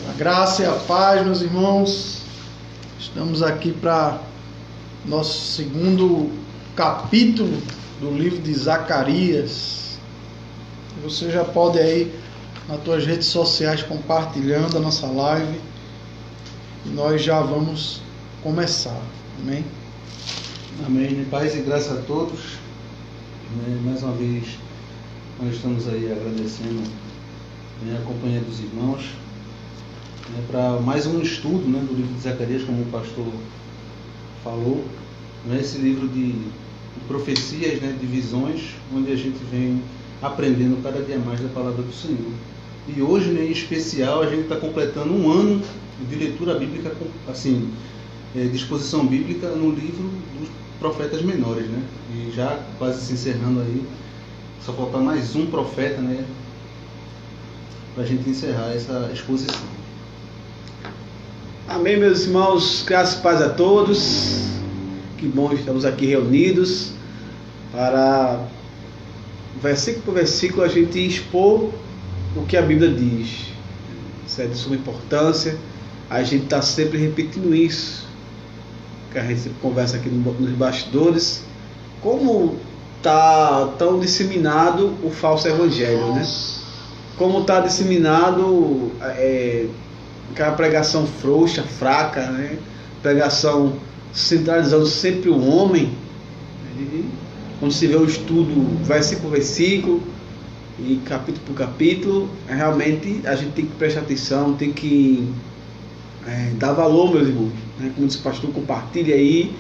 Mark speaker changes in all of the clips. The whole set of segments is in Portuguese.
Speaker 1: A graça e a paz, meus irmãos. Estamos aqui para nosso segundo capítulo do livro de Zacarias. Você já pode aí nas tuas redes sociais compartilhando a nossa live. E nós já vamos começar. Amém?
Speaker 2: Amém. Paz e graça a todos. Mais uma vez nós estamos aí agradecendo a companhia dos irmãos para mais um estudo do livro de Zacarias, como o pastor falou, esse livro de profecias, de visões, onde a gente vem aprendendo cada dia mais da palavra do Senhor. E hoje, em especial, a gente está completando um ano de leitura bíblica, assim, de exposição bíblica no livro dos profetas menores, e já quase se encerrando aí, só falta mais um profeta, para a gente encerrar essa exposição.
Speaker 3: Amém, meus irmãos, graças e paz a todos. Que bom estamos aqui reunidos para, versículo por versículo, a gente expor o que a Bíblia diz. Isso é de suma importância. A gente está sempre repetindo isso, que a gente sempre conversa aqui nos bastidores, como está tão disseminado o falso evangelho, como está disseminado aquela pregação frouxa, fraca, pregação centralizando sempre o homem. Quando se vê o estudo versículo por versículo e capítulo por capítulo, realmente a gente tem que prestar atenção, tem que dar valor, meus irmãos, como disse o pastor, compartilhe aí,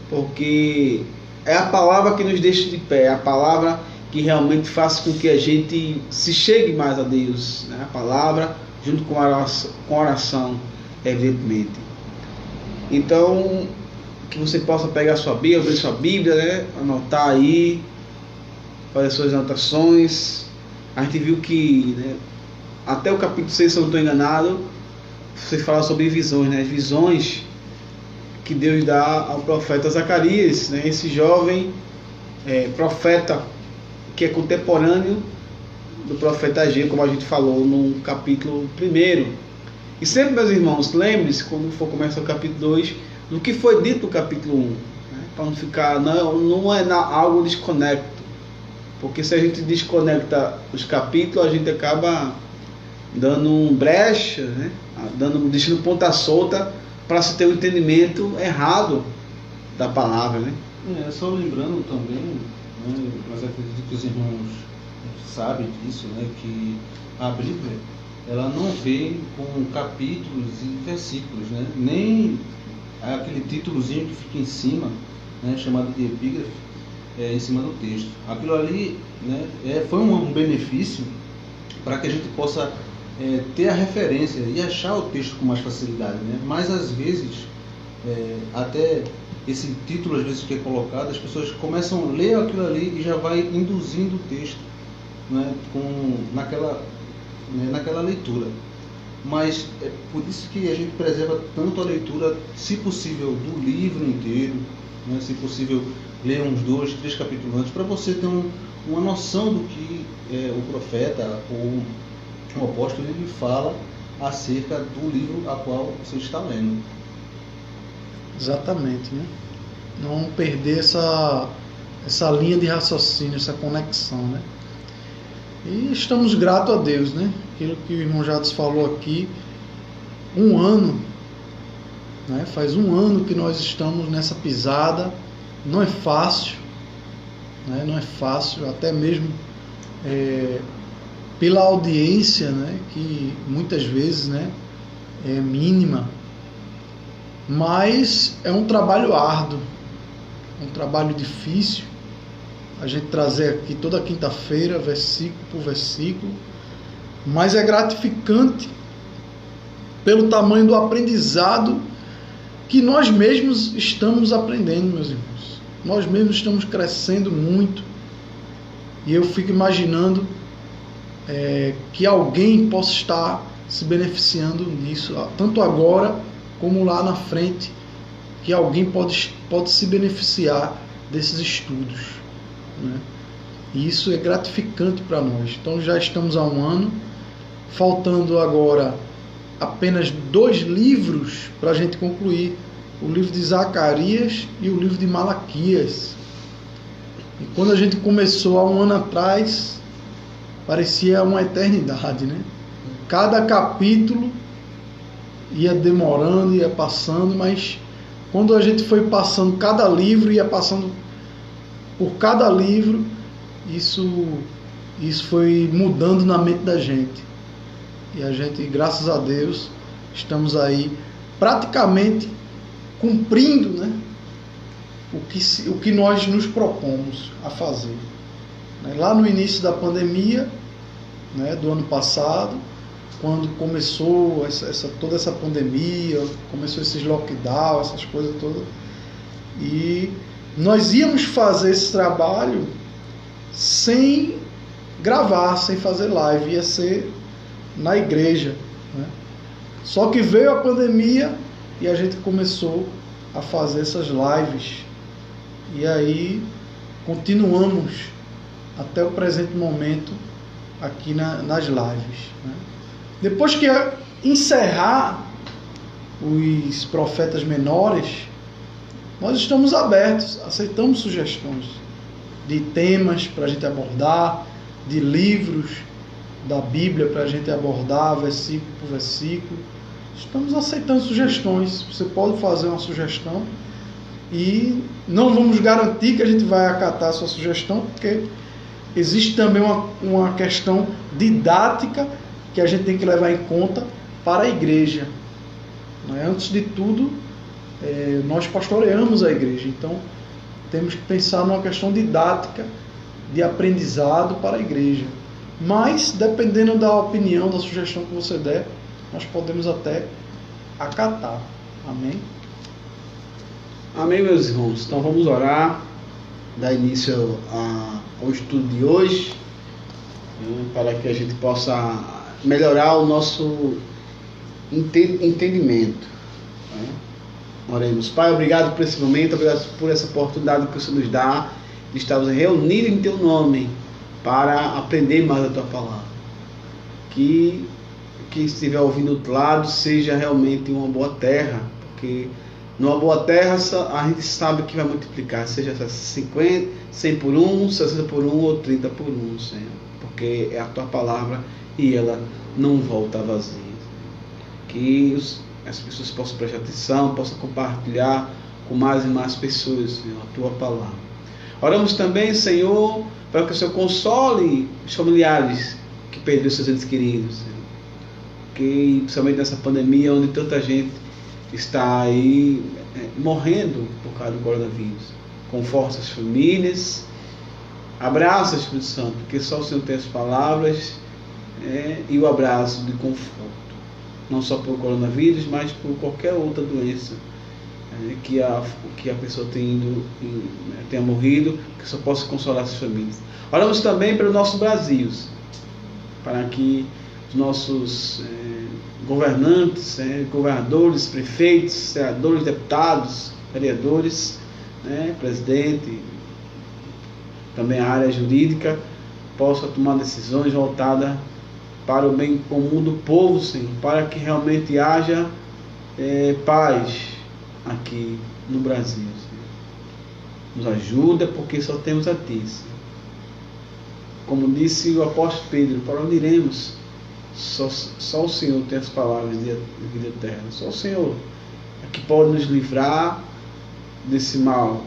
Speaker 3: porque é a palavra que nos deixa de pé, é a palavra que realmente faz com que a gente se chegue mais a Deus, a palavra junto com a oração, evidentemente. Então, que você possa pegar sua Bíblia, abrir sua Bíblia, anotar aí, fazer suas anotações. A gente viu que até o capítulo 6, se eu não estou enganado, você fala sobre visões, visões que Deus dá ao profeta Zacarias, esse jovem profeta que é contemporâneo do profeta Ageu, como a gente falou no capítulo 1. E sempre, meus irmãos, lembre-se, quando for começar o capítulo 2, do que foi dito no capítulo 1, para não ficar, não é algo desconecto, porque se a gente desconecta os capítulos, a gente acaba dando um brecha, deixando ponta solta para se ter um entendimento errado da palavra,
Speaker 2: Só lembrando também, mas acredito que os irmãos sabem disso, que a Bíblia ela não vem com capítulos e versículos, nem aquele títulozinho que fica em cima, chamado de epígrafe, em cima do texto. Aquilo ali foi um benefício para que a gente possa ter a referência e achar o texto com mais facilidade, mas às vezes até esse título às vezes que é colocado, as pessoas começam a ler aquilo ali e já vai induzindo o texto naquela leitura. Mas é por isso que a gente preserva tanto a leitura, se possível, do livro inteiro, se possível ler uns 2, 3 capítulos antes, para você ter uma noção do que o profeta ou o apóstolo ele fala acerca do livro a qual você está lendo.
Speaker 1: Exatamente, Não perder essa linha de raciocínio, essa conexão, E estamos gratos a Deus, Aquilo que o irmão Jades falou aqui, um ano, faz um ano que nós estamos nessa pisada, não é fácil, não é fácil, até mesmo pela audiência, que muitas vezes é mínima, mas é um trabalho árduo, um trabalho difícil, a gente trazer aqui toda quinta-feira, versículo por versículo, mas é gratificante pelo tamanho do aprendizado que nós mesmos estamos aprendendo, meus irmãos. Nós mesmos estamos crescendo muito, e eu fico imaginando que alguém possa estar se beneficiando disso, tanto agora como lá na frente, que alguém pode se beneficiar desses estudos, E isso é gratificante para nós. Então já estamos há um ano, faltando agora apenas 2 livros para a gente concluir: o livro de Zacarias e o livro de Malaquias. E quando a gente começou há um ano atrás, parecia uma eternidade, né? Cada capítulo ia demorando, ia passando, mas quando a gente foi passando cada livro, ia passando por cada livro, isso foi mudando na mente da gente. E a gente, graças a Deus, estamos aí praticamente cumprindo, né, o que nós nos propomos a fazer. Lá no início da pandemia, né, do ano passado, quando começou toda essa pandemia, começou esses lockdown, essas coisas todas, e nós íamos fazer esse trabalho sem gravar, sem fazer live, ia ser na igreja, né? Só que veio a pandemia e a gente começou a fazer essas lives, e aí continuamos até o presente momento aqui nas lives, né? Depois que encerrar os profetas menores, nós estamos abertos, aceitamos sugestões de temas para a gente abordar, de livros da Bíblia para a gente abordar, versículo por versículo. Estamos aceitando sugestões. Você pode fazer uma sugestão e não vamos garantir que a gente vai acatar a sua sugestão, porque existe também uma questão didática que a gente tem que levar em conta para a igreja. Antes de tudo, nós pastoreamos a igreja, então temos que pensar numa questão didática de aprendizado para a igreja. Mas, dependendo da opinião, da sugestão que você der, nós podemos até acatar. Amém?
Speaker 3: Amém, meus irmãos. Então vamos orar, dar início ao estudo de hoje, para que a gente possa melhorar o nosso entendimento. Oremos. Pai, obrigado por esse momento, obrigado por essa oportunidade que o Senhor nos dá de estarmos reunidos em Teu nome para aprender mais a Tua palavra. Que quem estiver ouvindo do outro lado seja realmente uma boa terra, porque numa boa terra a gente sabe que vai multiplicar, seja 50, 100 por 1, 60 por 1 ou 30 por 1, Senhor, porque é a Tua palavra e ela não volta vazia. Que as pessoas possam prestar atenção, possam compartilhar com mais e mais pessoas, Senhor, a Tua palavra. Oramos também, Senhor, para que o Senhor console os familiares que perderam seus entes queridos, Senhor. Que, principalmente nessa pandemia, onde tanta gente está aí morrendo por causa do coronavírus. Conforta as famílias, abraça o Espírito Santo, porque só o Senhor tem as palavras e o abraço de conforto. Não só pelo coronavírus, mas por qualquer outra doença que a pessoa tenha morrido, que só possa consolar as famílias. Oramos também pelo nosso Brasil, para que os nossos governantes, governadores, prefeitos, senadores, deputados, vereadores, presidente, também a área jurídica, possam tomar decisões voltadas para o bem comum do povo, Senhor, para que realmente haja paz aqui no Brasil, Senhor. Nos ajuda, porque só temos a Ti, Senhor. Como disse o apóstolo Pedro, para onde iremos? Só o Senhor tem as palavras de vida eterna. Só o Senhor é que pode nos livrar desse mal,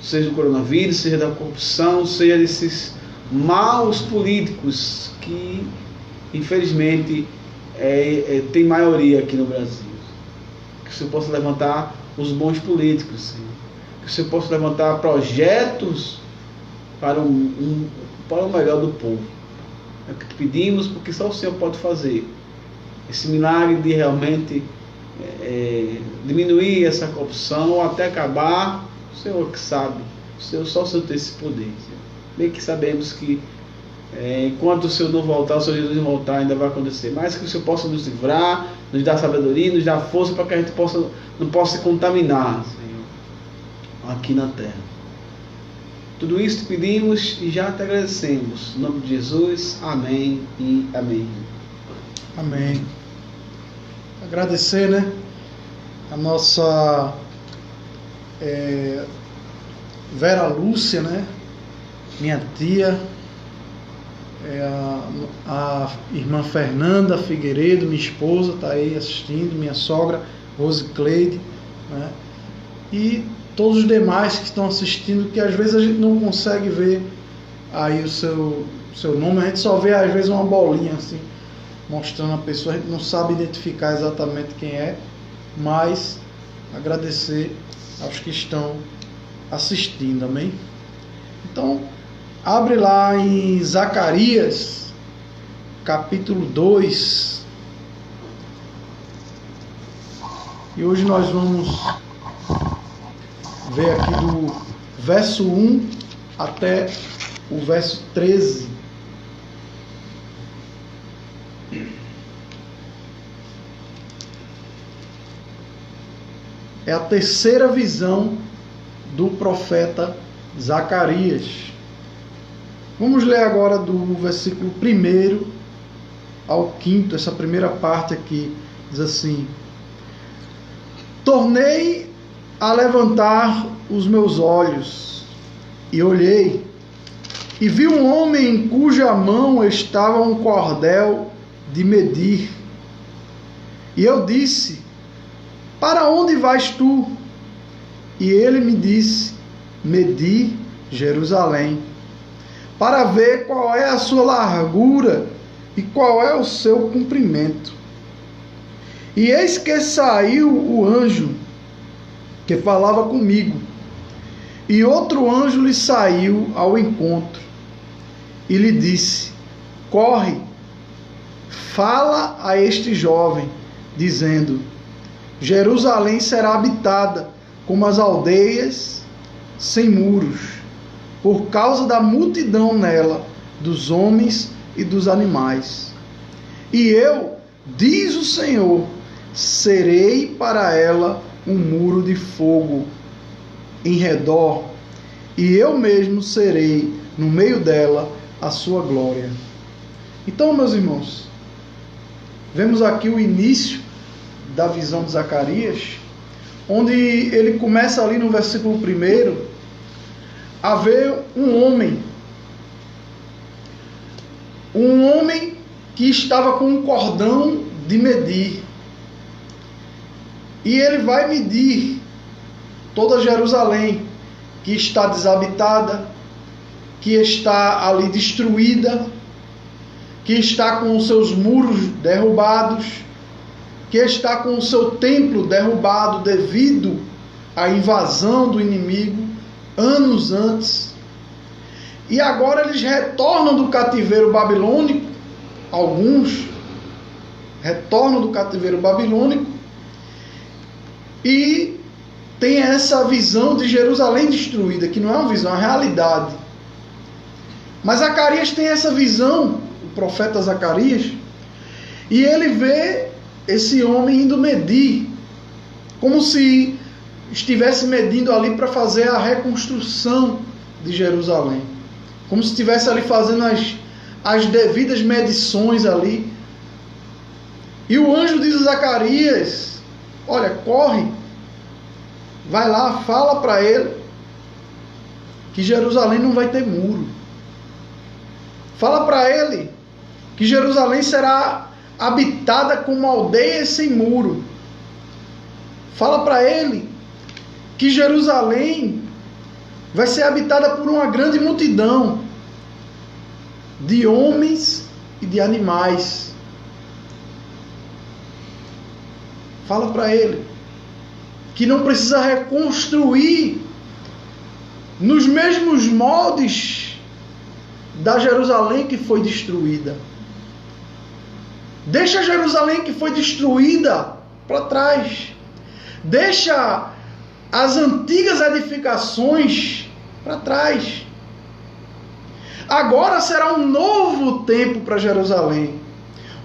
Speaker 3: seja do coronavírus, seja da corrupção, seja desses maus políticos que infelizmente tem maioria aqui no Brasil. Que o Senhor possa levantar os bons políticos, Senhor. Que o Senhor possa levantar projetos para o melhor do povo. É o que te pedimos, porque só o Senhor pode fazer esse milagre de realmente diminuir essa corrupção ou até acabar. O Senhor que sabe, só o Senhor tem esse poder, Senhor. Bem que sabemos que enquanto o Senhor não voltar, o Senhor Jesus não voltar, ainda vai acontecer. Mas que o Senhor possa nos livrar, nos dar sabedoria, nos dar força para que a gente não possa se contaminar, Senhor, aqui na terra. Tudo isso te pedimos e já te agradecemos. Em nome de Jesus, amém e amém.
Speaker 1: Amém. agradecer, né, a nossa Vera Lúcia, né, minha tia, a irmã Fernanda Figueiredo, minha esposa, está aí assistindo, minha sogra Rose Cleide, né, e todos os demais que estão assistindo, que às vezes a gente não consegue ver aí o seu nome, a gente só vê às vezes uma bolinha assim, mostrando a pessoa, a gente não sabe identificar exatamente quem é, mas agradecer aos que estão assistindo, amém? Então, abre lá em Zacarias, capítulo 2, e hoje nós vamos ver aqui do verso 1 até o verso 13. É a terceira visão do profeta Zacarias. Vamos ler agora do versículo 1 ao 5, essa primeira parte aqui, diz assim: tornei a levantar os meus olhos, e olhei, e vi um homem em cuja mão estava um cordel de medir. E eu disse: para onde vais tu? E ele me disse: medi Jerusalém, para ver qual é a sua largura e qual é o seu comprimento. E eis que saiu o anjo que falava comigo, e outro anjo lhe saiu ao encontro, e lhe disse: corre, fala a este jovem, dizendo: Jerusalém será habitada como as aldeias sem muros, por causa da multidão nela, dos homens e dos animais. E eu, diz o Senhor, serei para ela um muro de fogo em redor, e eu mesmo serei no meio dela a sua glória. Então, meus irmãos, vemos aqui o início da visão de Zacarias, onde ele começa ali no versículo 1 a ver um homem que estava com um cordão de medir, e ele vai medir toda Jerusalém, que está desabitada, que está ali destruída, que está com os seus muros derrubados, que está com o seu templo derrubado devido à invasão do inimigo anos antes. E agora eles retornam do cativeiro babilônico, alguns retornam do cativeiro babilônico, e tem essa visão de Jerusalém destruída, que não é uma visão, é uma realidade. Mas Zacarias tem essa visão, o profeta Zacarias, e ele vê esse homem indo medir, como se estivesse medindo ali para fazer a reconstrução de Jerusalém, como se estivesse ali fazendo as devidas medições ali. E o anjo diz a Zacarias: olha, corre, vai lá, fala para ele que Jerusalém não vai ter muro. Fala para ele que Jerusalém será habitada como aldeia sem muro. Fala para ele que Jerusalém vai ser habitada por uma grande multidão de homens e de animais. Fala para ele que não precisa reconstruir nos mesmos moldes da Jerusalém que foi destruída. Deixa a Jerusalém que foi destruída para trás. Deixa as antigas edificações para trás. Agora será um novo tempo para Jerusalém.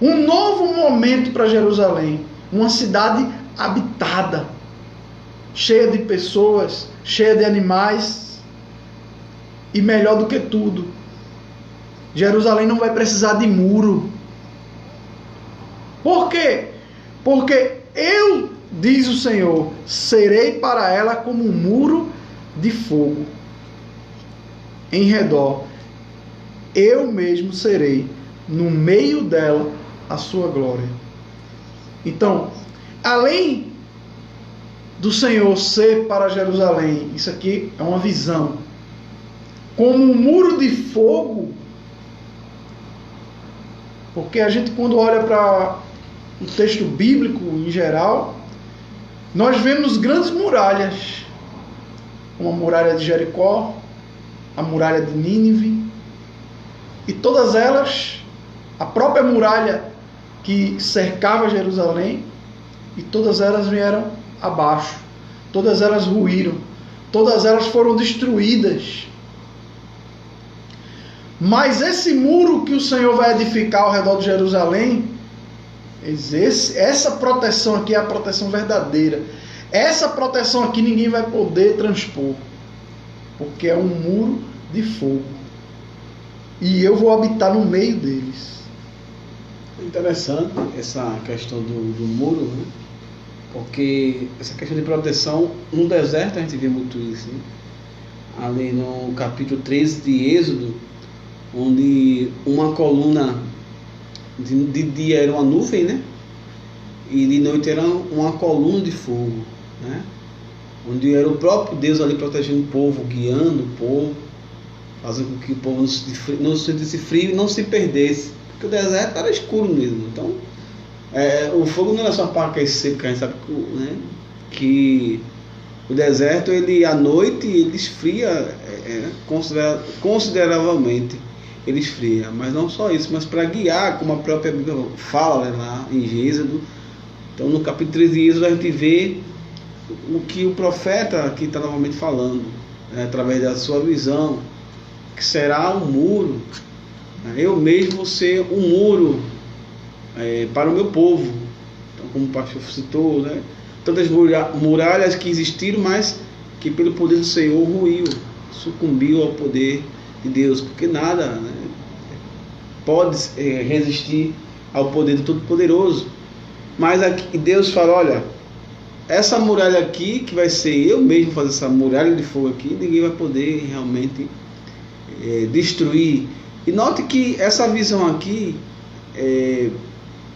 Speaker 1: Um novo momento para Jerusalém. Uma cidade habitada, cheia de pessoas, cheia de animais. E melhor do que tudo, Jerusalém não vai precisar de muro. Por quê? Porque eu, diz o Senhor, serei para ela como um muro de fogo em redor. Eu mesmo serei no meio dela a sua glória. Então, além do Senhor ser para Jerusalém, isso aqui é uma visão, como um muro de fogo, porque a gente, quando olha para o texto bíblico em geral, nós vemos grandes muralhas, como a muralha de Jericó, a muralha de Nínive, e todas elas, a própria muralha que cercava Jerusalém, e todas elas vieram abaixo, todas elas ruíram, todas elas foram destruídas. Mas esse muro que o Senhor vai edificar ao redor de Jerusalém, essa proteção aqui é a proteção verdadeira. Essa proteção aqui ninguém vai poder transpor, porque é um muro de fogo. E eu vou habitar no meio deles.
Speaker 3: Interessante essa questão do muro, né? Porque essa questão de proteção, no deserto a gente vê muito isso, né? Ali no capítulo 13 de Êxodo, onde uma coluna de dia era uma nuvem, né? E de noite era uma coluna de fogo, né? Onde era o próprio Deus ali protegendo o povo, guiando o povo, fazendo com que o povo não se sentisse frio e não se perdesse, porque o deserto era escuro mesmo. Então, o fogo não era só para aquecer, porque a gente sabe, né, que o deserto, ele à noite, ele esfria consideravelmente. Ele esfria, mas não só isso, mas para guiar, como a própria Bíblia fala, né, lá em Êxodo. Então, no capítulo 13 de Êxodo, a gente vê o que o profeta aqui está novamente falando, né, através da sua visão, que será um muro. Eu mesmo vou ser um muro para o meu povo. Então, como o pastor citou, né, tantas muralhas que existiram, mas que pelo poder do Senhor ruiu, sucumbiu ao poder de Deus, porque nada, né, pode resistir ao poder do Todo-Poderoso. Mas aqui Deus fala, olha, essa muralha aqui, que vai ser eu mesmo fazer essa muralha de fogo aqui, ninguém vai poder realmente destruir. E note que essa visão aqui,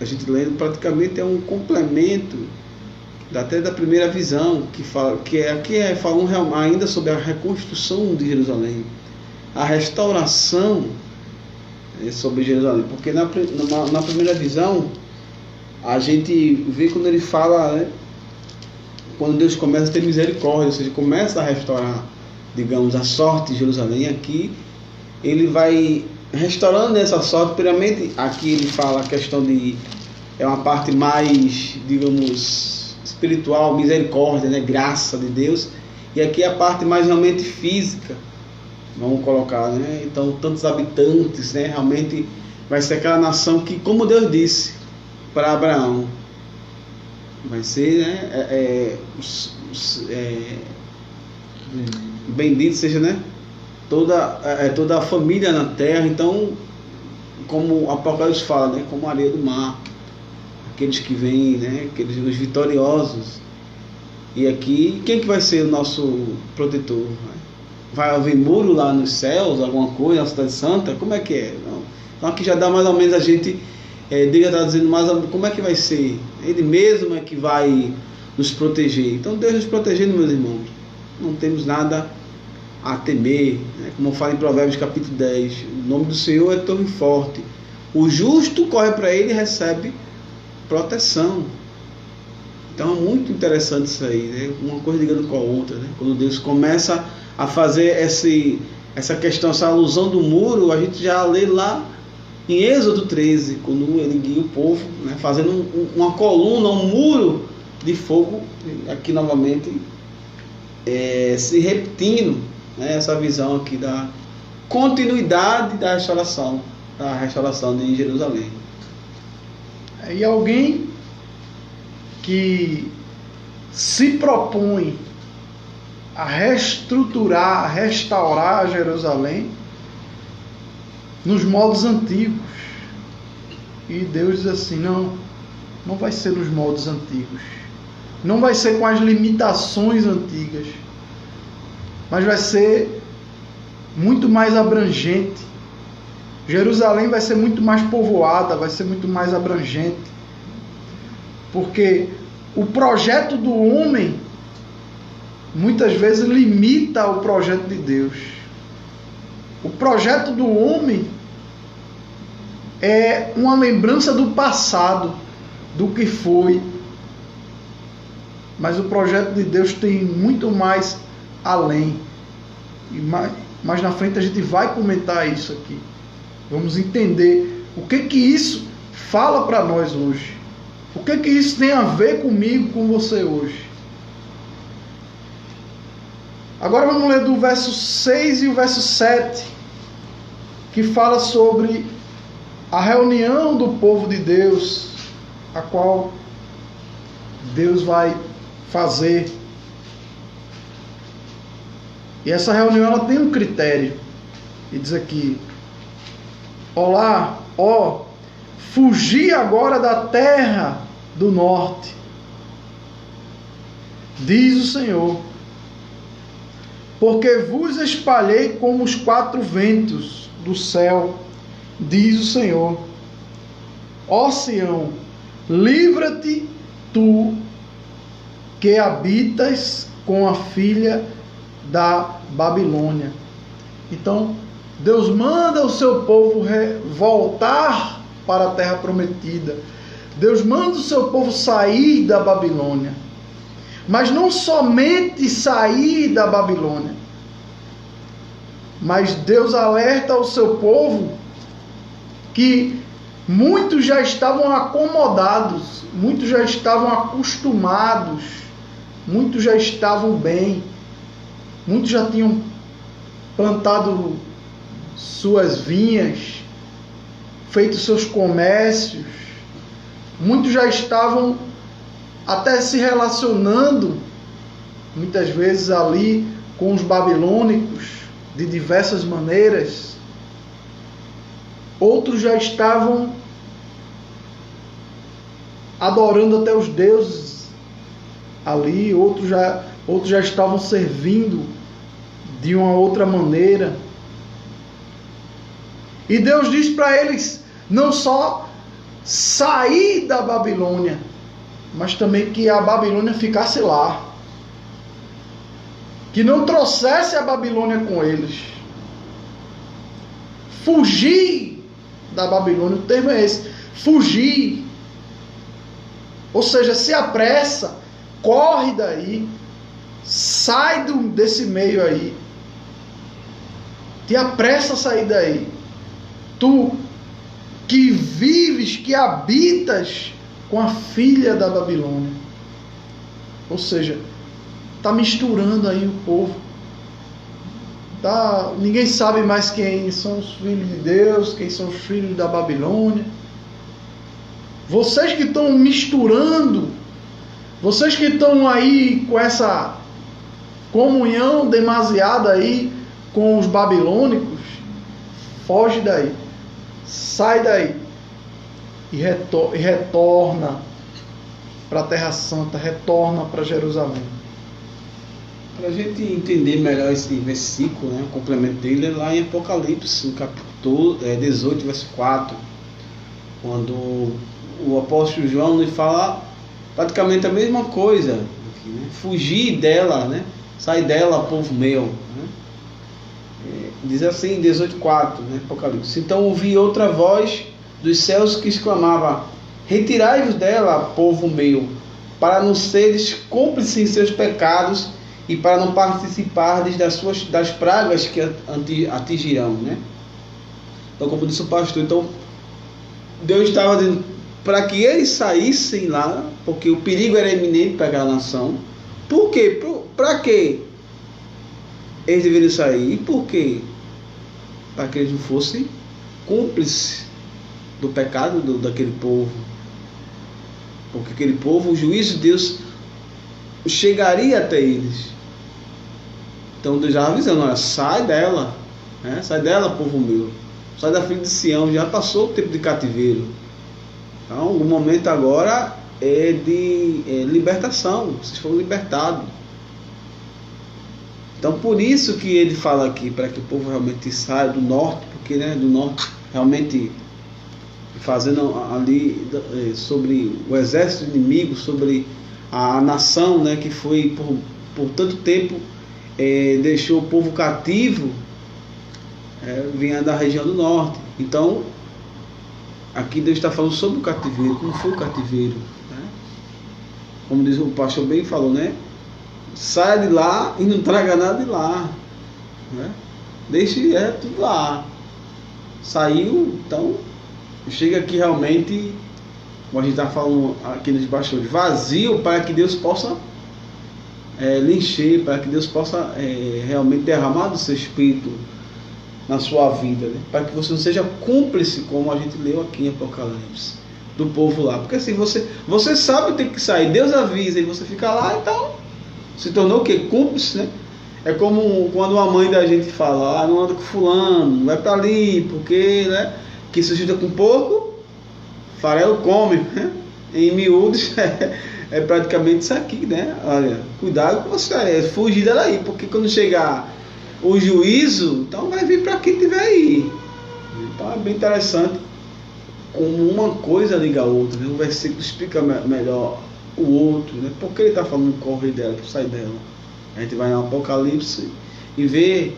Speaker 3: a gente lendo, praticamente é um complemento até da primeira visão, que fala falam ainda sobre a reconstrução de Jerusalém, a restauração sobre Jerusalém, porque na primeira visão a gente vê quando ele fala, né, quando Deus começa a ter misericórdia, ou seja, começa a restaurar, digamos, a sorte de Jerusalém. Aqui ele vai restaurando essa sorte. Primeiramente aqui ele fala a questão de uma parte mais, digamos, espiritual, misericórdia, né, graça de Deus, e aqui a parte mais realmente física, vamos colocar, né? Então, tantos habitantes, né? Realmente vai ser aquela nação que, como Deus disse para Abraão, vai ser, né? Bendito seja, né? Toda a família na terra. Então, como o Apocalipse fala, né? Como a areia do mar, aqueles que vêm, né? Os vitoriosos. E aqui, quem que vai ser o nosso protetor? Vai haver muro lá nos céus, alguma coisa, na cidade santa? Como é que é? Não. Então aqui já dá mais ou menos a gente, Deus está dizendo mais ou menos como é que vai ser. Ele mesmo é que vai nos proteger. Então Deus nos protegendo, meus irmãos, não temos nada a temer, né? Como fala em Provérbios capítulo 10, o nome do Senhor é torre forte, o justo corre para ele e recebe proteção. Então é muito interessante isso aí, né? Uma coisa ligando com a outra, né? Quando Deus começa a fazer essa questão, essa alusão do muro, a gente já lê lá em Êxodo 13, quando ele guia o povo, né, fazendo uma coluna, um muro de fogo, aqui novamente se repetindo, né, essa visão aqui da continuidade da restauração de Jerusalém.
Speaker 1: E alguém que se propõe a reestruturar, a restaurar Jerusalém nos modos antigos. E Deus diz assim, não, não vai ser nos moldes antigos, não vai ser com as limitações antigas, mas vai ser muito mais abrangente. Jerusalém vai ser muito mais povoada, vai ser muito mais abrangente, porque o projeto do homem muitas vezes limita o projeto de Deus. O projeto do homem é uma lembrança do passado, do que foi, mas o projeto de Deus tem muito mais além, e mais na frente a gente vai comentar isso aqui. Vamos entender o que isso fala para nós hoje. O que isso tem a ver comigo, com você hoje. Agora vamos ler do verso 6 e o verso 7, que fala sobre a reunião do povo de Deus, a qual Deus vai fazer. E essa reunião ela tem um critério. E diz aqui: olá, ó, fugi agora da terra do norte, diz o Senhor, porque vos espalhei como os 4 ventos do céu, diz o Senhor. Ó Sião, livra-te tu que habitas com a filha da Babilônia. Então, Deus manda o seu povo voltar para a terra prometida. Deus manda o seu povo sair da Babilônia. Mas não somente sair da Babilônia, mas Deus alerta ao seu povo que muitos já estavam acomodados, muitos já estavam acostumados, muitos já estavam bem, muitos já tinham plantado suas vinhas, feito seus comércios, muitos já estavam até se relacionando, muitas vezes ali com os babilônicos, de diversas maneiras. Outros já estavam adorando até os deuses ali, outros já estavam servindo de uma outra maneira. E Deus diz para eles não só sair da Babilônia, mas também que a Babilônia ficasse lá, que não trouxesse a Babilônia com eles. Fugir da Babilônia, o termo é esse, fugir. Ou seja, se apressa, corre daí, sai desse meio aí, te apressa a sair daí. Tu que vives, que habitas com a filha da Babilônia. Ou seja, está misturando aí o povo. Ninguém sabe mais quem são os filhos de Deus, quem são os filhos da Babilônia. Vocês que estão misturando, vocês que estão aí com essa comunhão demasiada aí com os babilônicos, foge daí, sai daí e retorna para a Terra Santa, retorna para Jerusalém.
Speaker 3: Para a gente entender melhor esse versículo, né, o complemento dele é lá em Apocalipse, no capítulo 18, verso 4, quando o apóstolo João lhe fala praticamente a mesma coisa, aqui, né? Fugir dela, né? Sai dela, povo meu, né? Diz assim, 18:4, né, Apocalipse. Então ouvi outra voz dos céus que exclamava: retirai-vos dela, povo meu, para não seres cúmplices em seus pecados e para não participardes das pragas que atingirão, né? Então, como disse o pastor, então Deus estava dizendo para que eles saíssem lá, porque o perigo era iminente para aquela nação. Por quê? Para quê eles deveriam sair? E por quê? Para que eles não fossem cúmplices do pecado daquele povo. Porque aquele povo, o juízo de Deus chegaria até eles. Então Deus já avisando: olha, sai dela, né? Sai dela, povo meu, sai da filha de Sião, já passou o tempo de cativeiro. Então o momento agora de libertação, vocês foram libertados. Então por isso que ele fala aqui, para que o povo realmente saia do norte, porque do norte realmente fazendo ali sobre o exército inimigo, sobre a nação, que foi por tanto tempo deixou o povo cativo, vinha da região do norte. Então aqui Deus está falando sobre o cativeiro, como foi o cativeiro, como diz o pastor bem falou, saia de lá e não traga nada de lá, deixe tudo lá. Saiu, então chega aqui realmente, como a gente está falando aqui nos bastidores, vazio, para que Deus possa lhe encher, para que Deus possa realmente derramar do seu espírito na sua vida, para que você não seja cúmplice, como a gente leu aqui em Apocalipse, do povo lá. Porque assim, você sabe que tem que sair, Deus avisa e você fica lá, então se tornou o quê? Cúmplice, É como quando uma mãe da gente fala, não anda com fulano, vai para ali, porque que se ajuda com pouco, farelo come, Em miúdos é praticamente isso aqui, Olha, cuidado com você, fugir daí, porque quando chegar o juízo, então vai vir para quem tiver aí. Então é bem interessante como uma coisa liga a outra, O versículo explica melhor o outro, Por que ele está falando corre dela, para sair dela? A gente vai no Apocalipse e vê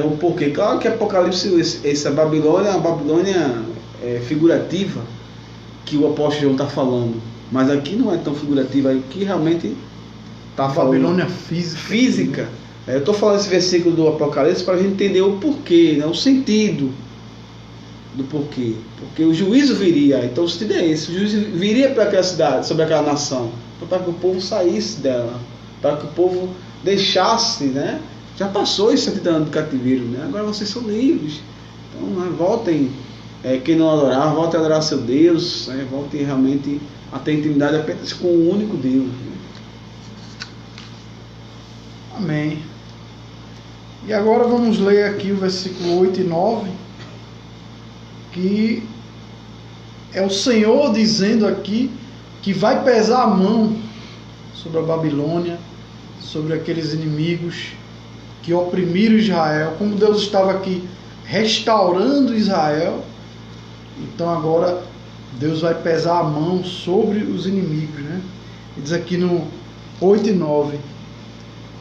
Speaker 3: o porquê. Claro que Apocalipse, essa Babilônia é uma Babilônia figurativa que o apóstolo João está falando, mas aqui não é tão figurativa, aqui realmente está falando
Speaker 1: Babilônia
Speaker 3: física. Eu estou falando esse versículo do Apocalipse para a gente entender o porquê, o sentido do porquê. Porque o juízo viria, então o sentido é esse: o juízo viria para aquela cidade, sobre aquela nação, para que o povo saísse dela, para que o povo deixasse, Já passou os 70 anos de cativeiro, Agora vocês são livres. Então, voltem, quem não adorar, voltem a adorar seu Deus, voltem realmente a ter intimidade apenas com o único Deus.
Speaker 1: Amém. E agora vamos ler aqui o versículo 8 e 9, que é o Senhor dizendo aqui que vai pesar a mão sobre a Babilônia, sobre aqueles inimigos que oprimiram Israel. Como Deus estava aqui restaurando Israel, então agora Deus vai pesar a mão sobre os inimigos, E diz aqui no 8 e 9: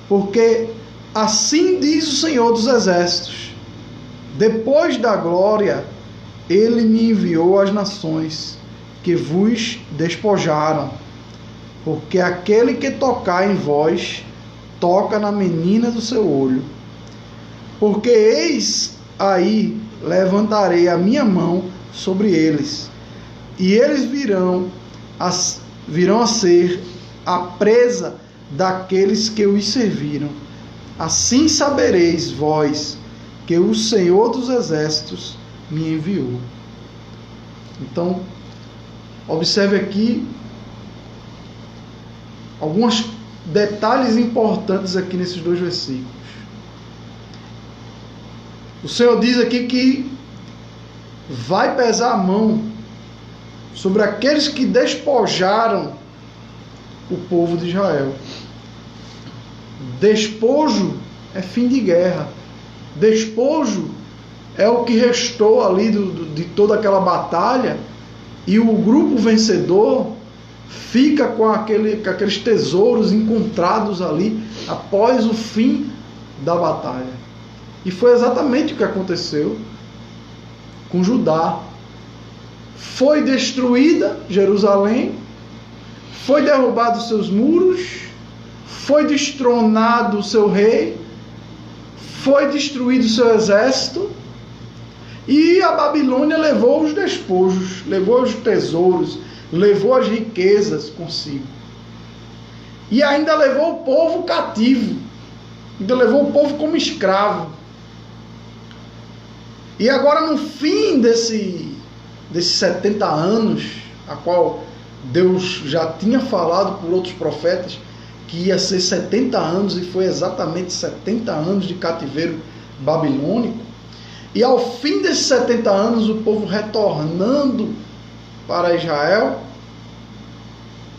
Speaker 1: porque assim diz o Senhor dos Exércitos, depois da glória ele me enviou às nações que vos despojaram, porque aquele que tocar em vós toca na menina do seu olho. Porque eis aí levantarei a minha mão sobre eles, e eles virão a ser a presa daqueles que os serviram. Assim sabereis vós que o Senhor dos Exércitos me enviou. Então, observe aqui alguns detalhes importantes aqui nesses dois versículos. O Senhor diz aqui que vai pesar a mão sobre aqueles que despojaram o povo de Israel. Despojo é fim de guerra. Despojo é o que restou ali de toda aquela batalha, e o grupo vencedor fica com aqueles tesouros encontrados ali após o fim da batalha. E foi exatamente o que aconteceu com Judá. Foi destruída Jerusalém, foi derrubado seus muros, foi destronado o seu rei, foi destruído o seu exército, e a Babilônia levou os despojos, levou os tesouros, levou as riquezas consigo. E ainda levou o povo cativo, ainda levou o povo como escravo. E agora, no fim desses 70 anos, a qual Deus já tinha falado por outros profetas que ia ser 70 anos, e foi exatamente 70 anos de cativeiro babilônico. E ao fim desses 70 anos, o povo retornando para Israel,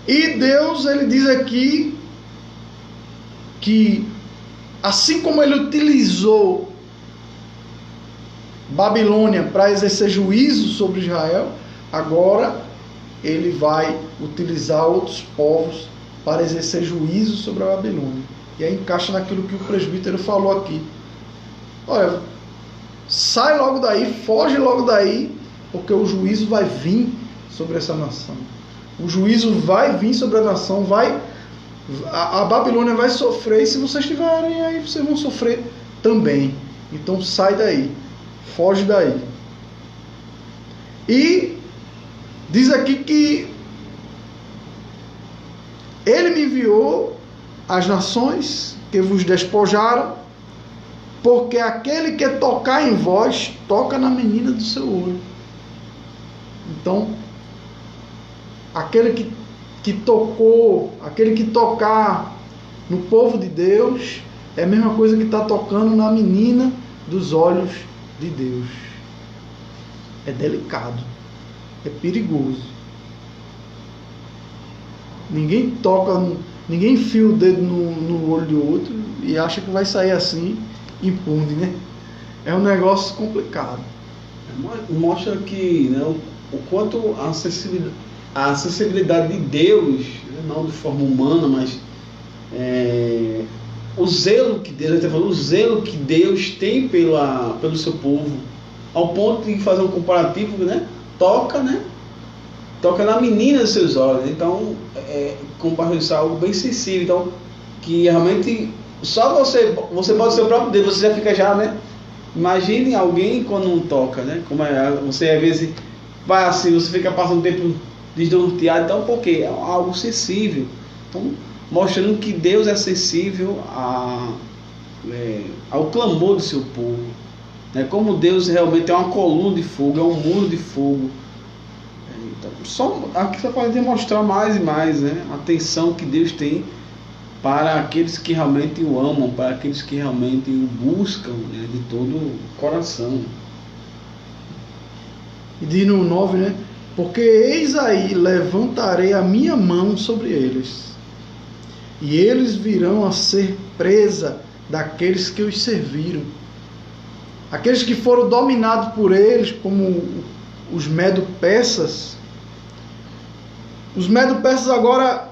Speaker 1: E Deus, ele diz aqui que assim como ele utilizou Babilônia para exercer juízo sobre Israel, agora ele vai utilizar outros povos para exercer juízo sobre a Babilônia. E aí encaixa naquilo que o presbítero falou aqui. Olha, sai logo daí, foge logo daí, porque o juízo vai vir sobre essa nação. O juízo vai vir sobre a nação, a Babilônia vai sofrer, e se vocês estiverem aí, vocês vão sofrer também. Então sai daí, foge daí. E diz aqui que ele me enviou às nações que vos despojaram, porque aquele que tocar em vós, toca na menina do seu olho. Então, aquele que tocou, aquele que tocar no povo de Deus, é a mesma coisa que está tocando na menina dos olhos de Deus. É delicado, é perigoso. Ninguém toca, ninguém enfia o dedo no olho do outro e acha que vai sair assim, impune, né? É um negócio complicado.
Speaker 3: Mostra que, né, o quanto a acessibilidade de Deus, né, não de forma humana, mas o zelo que Deus, está falando, o zelo que Deus tem pelo seu povo, ao ponto de fazer um comparativo, né? Toca na menina dos seus olhos. Então, compartilhar algo bem sensível. Então, que realmente só você pode ser o próprio Deus, você já fica já, né? Imagine alguém quando não toca, né? Como você às vezes vai assim, você fica passando tempo desnorteado, então porque é algo sensível. Então, mostrando que Deus é sensível ao clamor do seu povo, né? Como Deus realmente é uma coluna de fogo, é um muro de fogo. Então, aqui só pode demonstrar mais e mais, né, a atenção que Deus tem para aqueles que realmente o amam, para aqueles que realmente o buscam, né, de todo o coração.
Speaker 1: E diz no 9, né? Porque eis aí levantarei a minha mão sobre eles, e eles virão a ser presa daqueles que os serviram. Aqueles que foram dominados por eles, como os medo-persas. Os medo-persas agora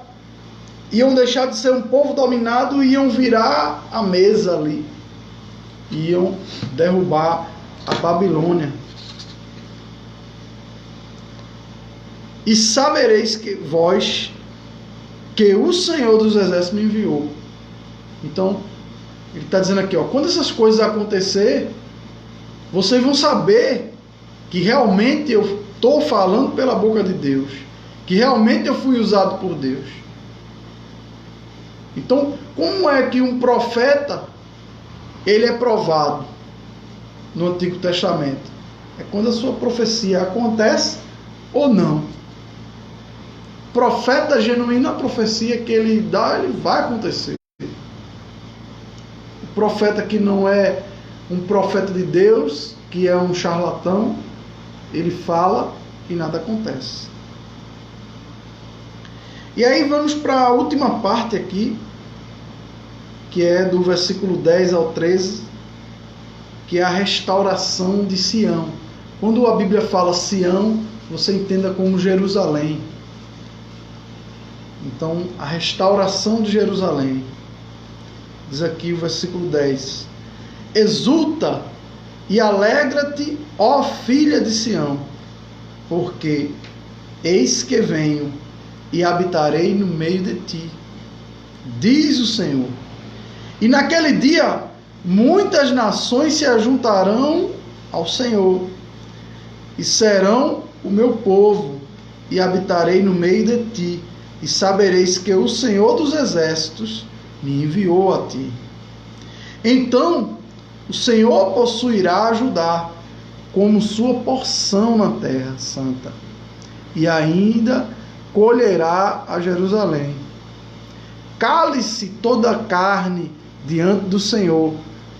Speaker 1: iam deixar de ser um povo dominado e iam virar a mesa ali. Iam derrubar a Babilônia. E sabereis que vós, que o Senhor dos Exércitos me enviou. Então, ele está dizendo aqui, ó, quando essas coisas acontecer, vocês vão saber que realmente eu estou falando pela boca de Deus, que realmente eu fui usado por Deus. Então, como é que um profeta ele é provado no Antigo Testamento? É quando a sua profecia acontece ou não. Profeta genuíno, a profecia que ele dá, ele vai acontecer. O profeta que não é um profeta de Deus, que é um charlatão, ele fala e nada acontece. E aí vamos para a última parte aqui, que é do versículo 10 ao 13, que é a restauração de Sião. Quando a Bíblia fala Sião, você entenda como Jerusalém. Então, a restauração de Jerusalém. Diz aqui o versículo 10. Exulta e alegra-te, ó filha de Sião, porque eis que venho e habitarei no meio de ti, diz o Senhor. E naquele dia muitas nações se ajuntarão ao Senhor, e serão o meu povo, e habitarei no meio de ti, e sabereis que o Senhor dos Exércitos me enviou a ti. Então o Senhor possuirá Judá como sua porção na terra santa, e ainda colherá a Jerusalém. Cale-se toda a carne diante do Senhor,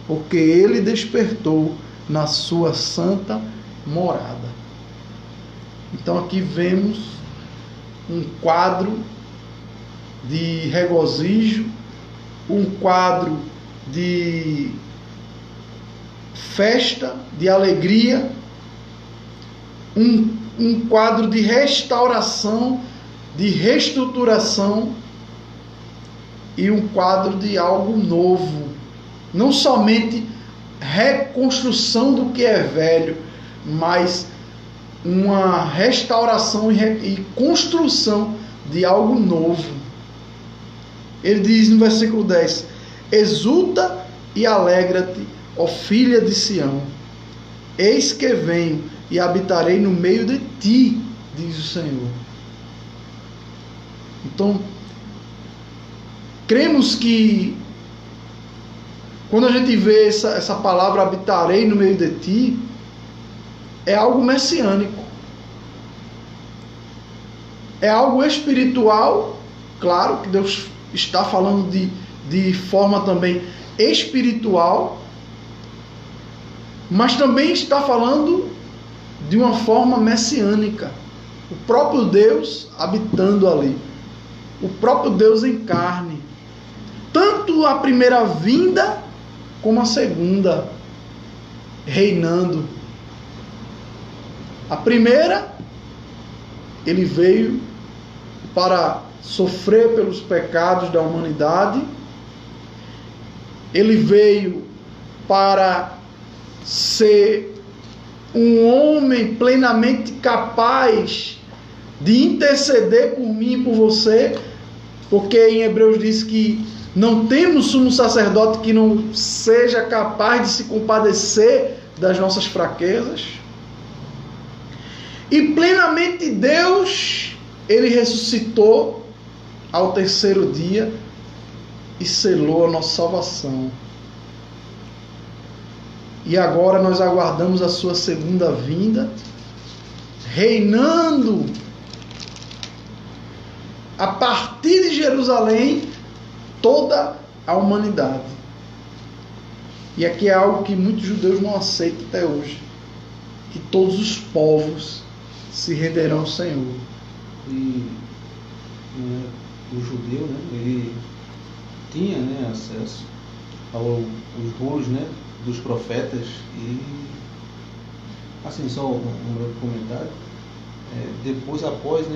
Speaker 1: porque ele despertou na sua santa morada. Então aqui vemos um quadro de regozijo, um quadro de festa, de alegria, um quadro de restauração, de reestruturação e um quadro de algo novo. Não somente reconstrução do que é velho, mas uma restauração e construção de algo novo. Ele diz no versículo 10: exulta e alegra-te, ó filha de Sião, eis que venho e habitarei no meio de ti, diz o Senhor. Então, cremos que quando a gente vê essa palavra habitarei no meio de ti, é algo messiânico. É algo espiritual, claro que Deus está falando de forma também espiritual, mas também está falando de uma forma messiânica. O próprio Deus habitando ali. O próprio Deus em carne. Tanto a primeira vinda como a segunda, reinando. A primeira, ele veio para sofrer pelos pecados da humanidade. Ele veio para ser um homem plenamente capaz de interceder por mim e por você, porque em Hebreus diz que não temos sumo sacerdote que não seja capaz de se compadecer das nossas fraquezas. E plenamente Deus, ele ressuscitou ao terceiro dia e selou a nossa salvação. E agora nós aguardamos a sua segunda vinda, reinando a partir de Jerusalém toda a humanidade. E aqui é algo que muitos judeus não aceitam até hoje, que todos os povos se renderão ao Senhor.
Speaker 2: E o judeu, ele tinha acesso aos rolos dos profetas. E assim, só um breve comentário, depois, após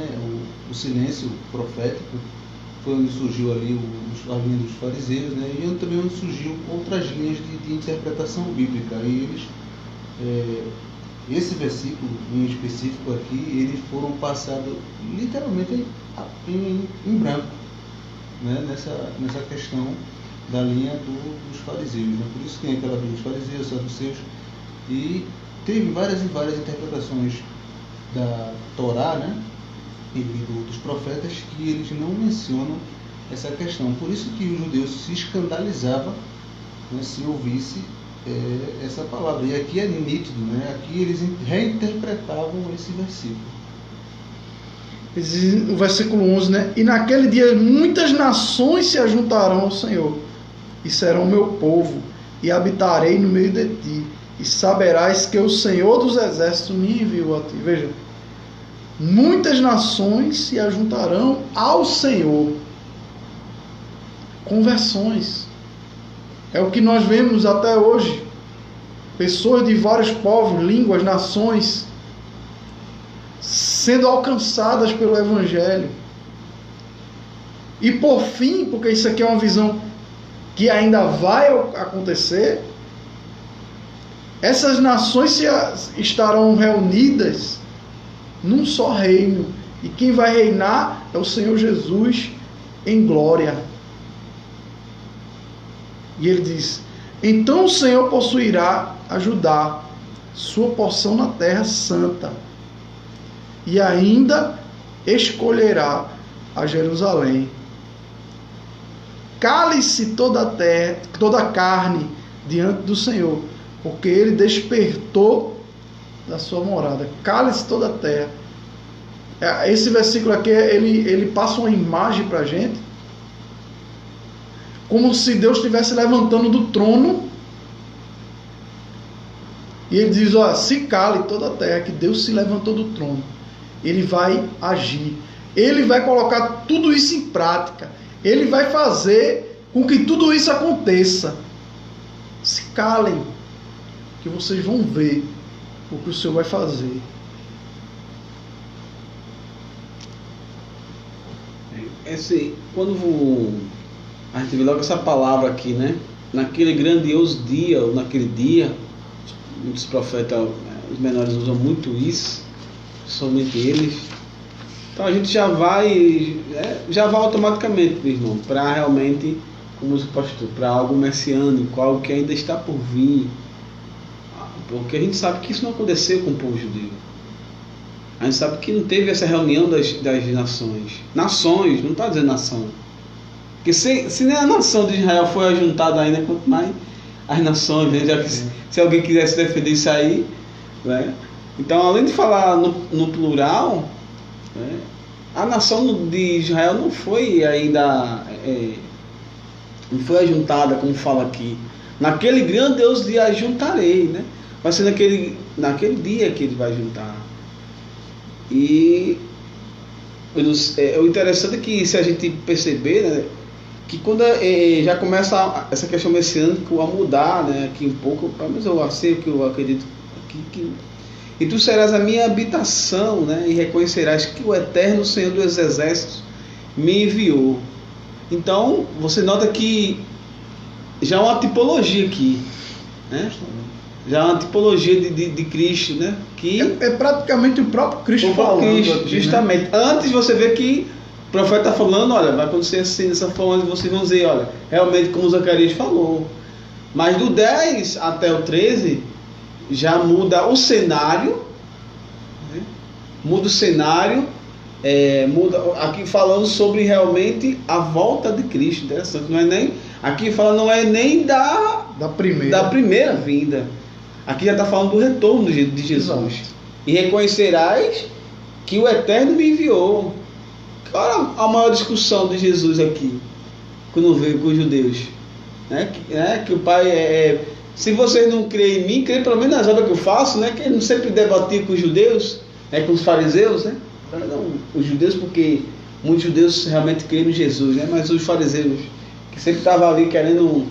Speaker 2: o silêncio profético, foi onde surgiu ali a linha dos fariseus, e também onde surgiu outras linhas de interpretação bíblica. E eles, esse versículo em específico aqui, eles foram passados literalmente em branco, nessa questão da linha dos fariseus. Por isso tem aquela linha dos fariseus, saduceus, e teve várias e várias interpretações da Torá, e dos profetas, que eles não mencionam essa questão. Por isso que os judeus se escandalizavam, se ouvisse essa palavra. E aqui é nítido, aqui eles reinterpretavam esse versículo.
Speaker 1: O versículo 11, e naquele dia muitas nações se ajuntarão ao Senhor, e serão meu povo, e habitarei no meio de ti, e saberás que o Senhor dos exércitos me enviou a ti. Veja, muitas nações se ajuntarão ao Senhor. Conversões. É o que nós vemos até hoje. Pessoas de vários povos, línguas, nações sendo alcançadas pelo Evangelho. E por fim, porque isso aqui é uma visão que ainda vai acontecer, essas nações estarão reunidas num só reino. E quem vai reinar é o Senhor Jesus em glória. E ele diz: então o Senhor possuirá a Judá, sua porção na terra santa, e ainda escolherá a Jerusalém. Cale-se toda a terra, toda a carne diante do Senhor, porque ele despertou da sua morada. Cale-se toda a terra. Esse versículo aqui, ele passa uma imagem para a gente, como se Deus estivesse levantando do trono. E ele diz: se cale toda a terra, que Deus se levantou do trono. Ele vai agir. Ele vai colocar tudo isso em prática. Ele vai fazer com que tudo isso aconteça. Se calem, que vocês vão ver o que o Senhor vai fazer.
Speaker 3: Quando a gente vê logo essa palavra aqui, né? Naquele grandioso dia, ou naquele dia, muitos profetas, os menores usam muito isso, somente eles. Então a gente já vai automaticamente, meu irmão, para realmente, como diz o pastor, para algo messiânico, algo que ainda está por vir. Porque a gente sabe que isso não aconteceu com o povo judeu. A gente sabe que não teve essa reunião das nações. Nações, não está dizendo nação. Porque se nem a nação de Israel foi ajuntada ainda, quanto mais as nações, né? Já que, se alguém quisesse defender isso aí, né? Então, além de falar no plural, né? A nação de Israel não foi ainda não foi ajuntada, como fala aqui. Naquele grandioso dia ajuntarei, né? Vai ser naquele dia que ele vai juntar. E o interessante é que, se a gente perceber, né, que quando já começa essa questão messiânica a mudar, né, aqui um pouco, mas eu sei o que eu acredito aqui, e tu serás a minha habitação, né, e reconhecerás que o eterno Senhor dos Exércitos me enviou. Então você nota que já há uma tipologia aqui, né? Já há uma tipologia de Cristo, né? Que
Speaker 1: é praticamente o próprio Cristo falando. Aqui,
Speaker 3: justamente. Né? Antes você vê que o profeta está falando, olha, vai acontecer assim, dessa forma, e vocês vão dizer, olha, realmente como Zacarias falou. Mas do 10 até o 13, já muda o cenário, né? Muda o cenário, muda aqui falando sobre realmente a volta de Cristo. Interessante, não é nem, aqui fala, não é nem da primeira vinda. Aqui já está falando do retorno de Jesus. Exato. E reconhecerás que o Eterno me enviou. Olha a maior discussão de Jesus aqui, quando veio com os judeus, né? Que o Pai se vocês não creem em mim, creem pelo menos nas obras que eu faço, né? Que ele não sempre debatia com os judeus, com os fariseus, né? Não, os judeus, porque muitos judeus realmente creem em Jesus, né? Mas os fariseus, que sempre estavam ali querendo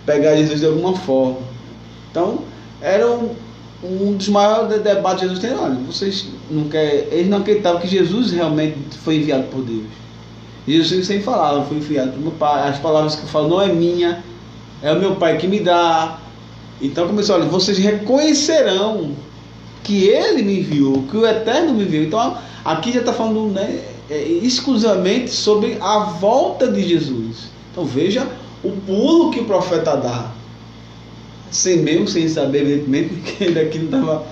Speaker 3: pegar Jesus de alguma forma. Então, era um dos maiores debates de Jesus. Olha, eles não acreditavam que Jesus realmente foi enviado por Deus. Jesus sempre falava, foi enviado pelo meu Pai. As palavras que eu falo não é minha, é o meu Pai que me dá. Então começou, olha, vocês reconhecerão que Ele me enviou, que o Eterno me enviou. Então aqui já está falando, né, exclusivamente sobre a volta de Jesus. Então veja o pulo que o profeta dá. Sem saber, evidentemente, que ele aqui não estava.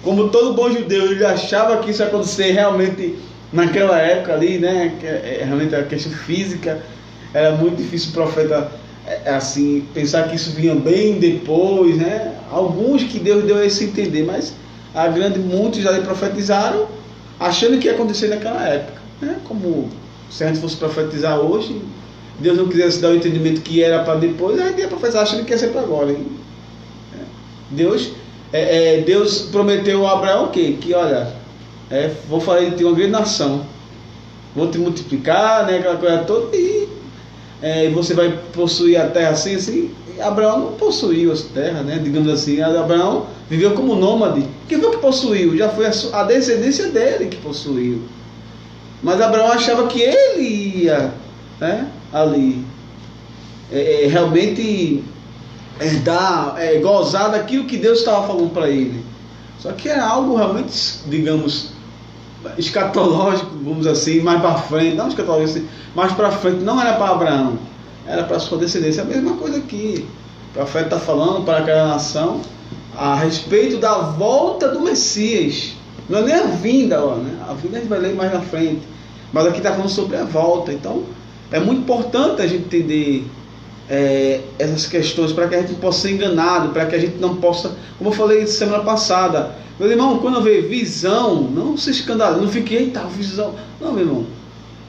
Speaker 3: Como todo bom judeu, ele achava que isso ia acontecer realmente naquela época ali, né? Realmente a questão física era muito difícil o profeta assim pensar que isso vinha bem depois, né? Alguns que Deus deu a esse entender, mas muitos já profetizaram achando que ia acontecer naquela época, né? Como se a gente fosse profetizar hoje, Deus não quisesse dar o entendimento que era para depois, a gente ia profetizar achando que ia ser para agora. Hein? Deus prometeu a Abraão o quê? Que olha, vou fazer de ti uma grande nação, vou te multiplicar, né, aquela coisa toda, e você vai possuir a terra assim. Abraão não possuiu as terras, né, digamos assim. Abraão viveu como nômade. Quem foi que possuiu? Já foi a descendência dele que possuiu. Mas Abraão achava que ele ia, né, ali realmente gozar daquilo que Deus estava falando para ele. Só que era algo realmente, digamos, escatológico, vamos assim, mais para frente, não escatológico assim, mais para frente, não era para Abraão, era para sua descendência. A mesma coisa que o profeta está falando para aquela nação a respeito da volta do Messias. Não é nem a vinda, né? A vinda a gente vai ler mais na frente, mas aqui está falando sobre a volta. Então é muito importante a gente entender essas questões, para que a gente não possa ser enganado, para que a gente não possa, como eu falei semana passada, meu irmão, quando eu vejo visão, não se escandalize, não fique, eita, visão. Não, meu irmão,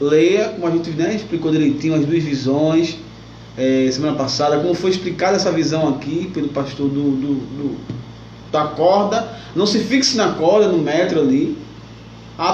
Speaker 3: leia, como a gente, né, explicou direitinho as duas visões semana passada, como foi explicada essa visão aqui pelo pastor da corda. Não se fixe na corda, no metro ali.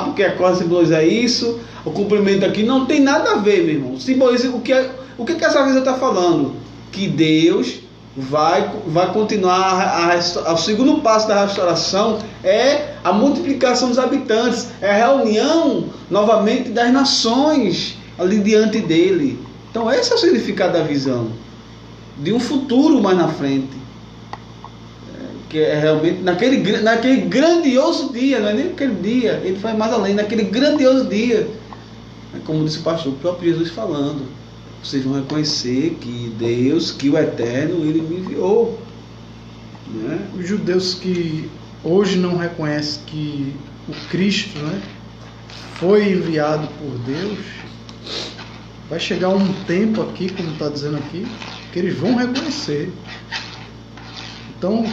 Speaker 3: porque a corda simboliza isso, o comprimento aqui não tem nada a ver, meu irmão. Simboliza o que essa visão está falando? Que Deus vai continuar o segundo passo da restauração é a multiplicação dos habitantes, é a reunião novamente das nações ali diante dele. Então esse é o significado da visão, de um futuro mais na frente, que é realmente naquele grandioso dia, não é nem aquele dia, ele vai mais além, naquele grandioso dia, como disse o pastor, o próprio Jesus falando, vocês vão reconhecer que Deus, que o Eterno, Ele me enviou, né?
Speaker 1: Os judeus que hoje não reconhecem que o Cristo, né, foi enviado por Deus, vai chegar um tempo aqui, como está dizendo aqui, que eles vão reconhecer. Então,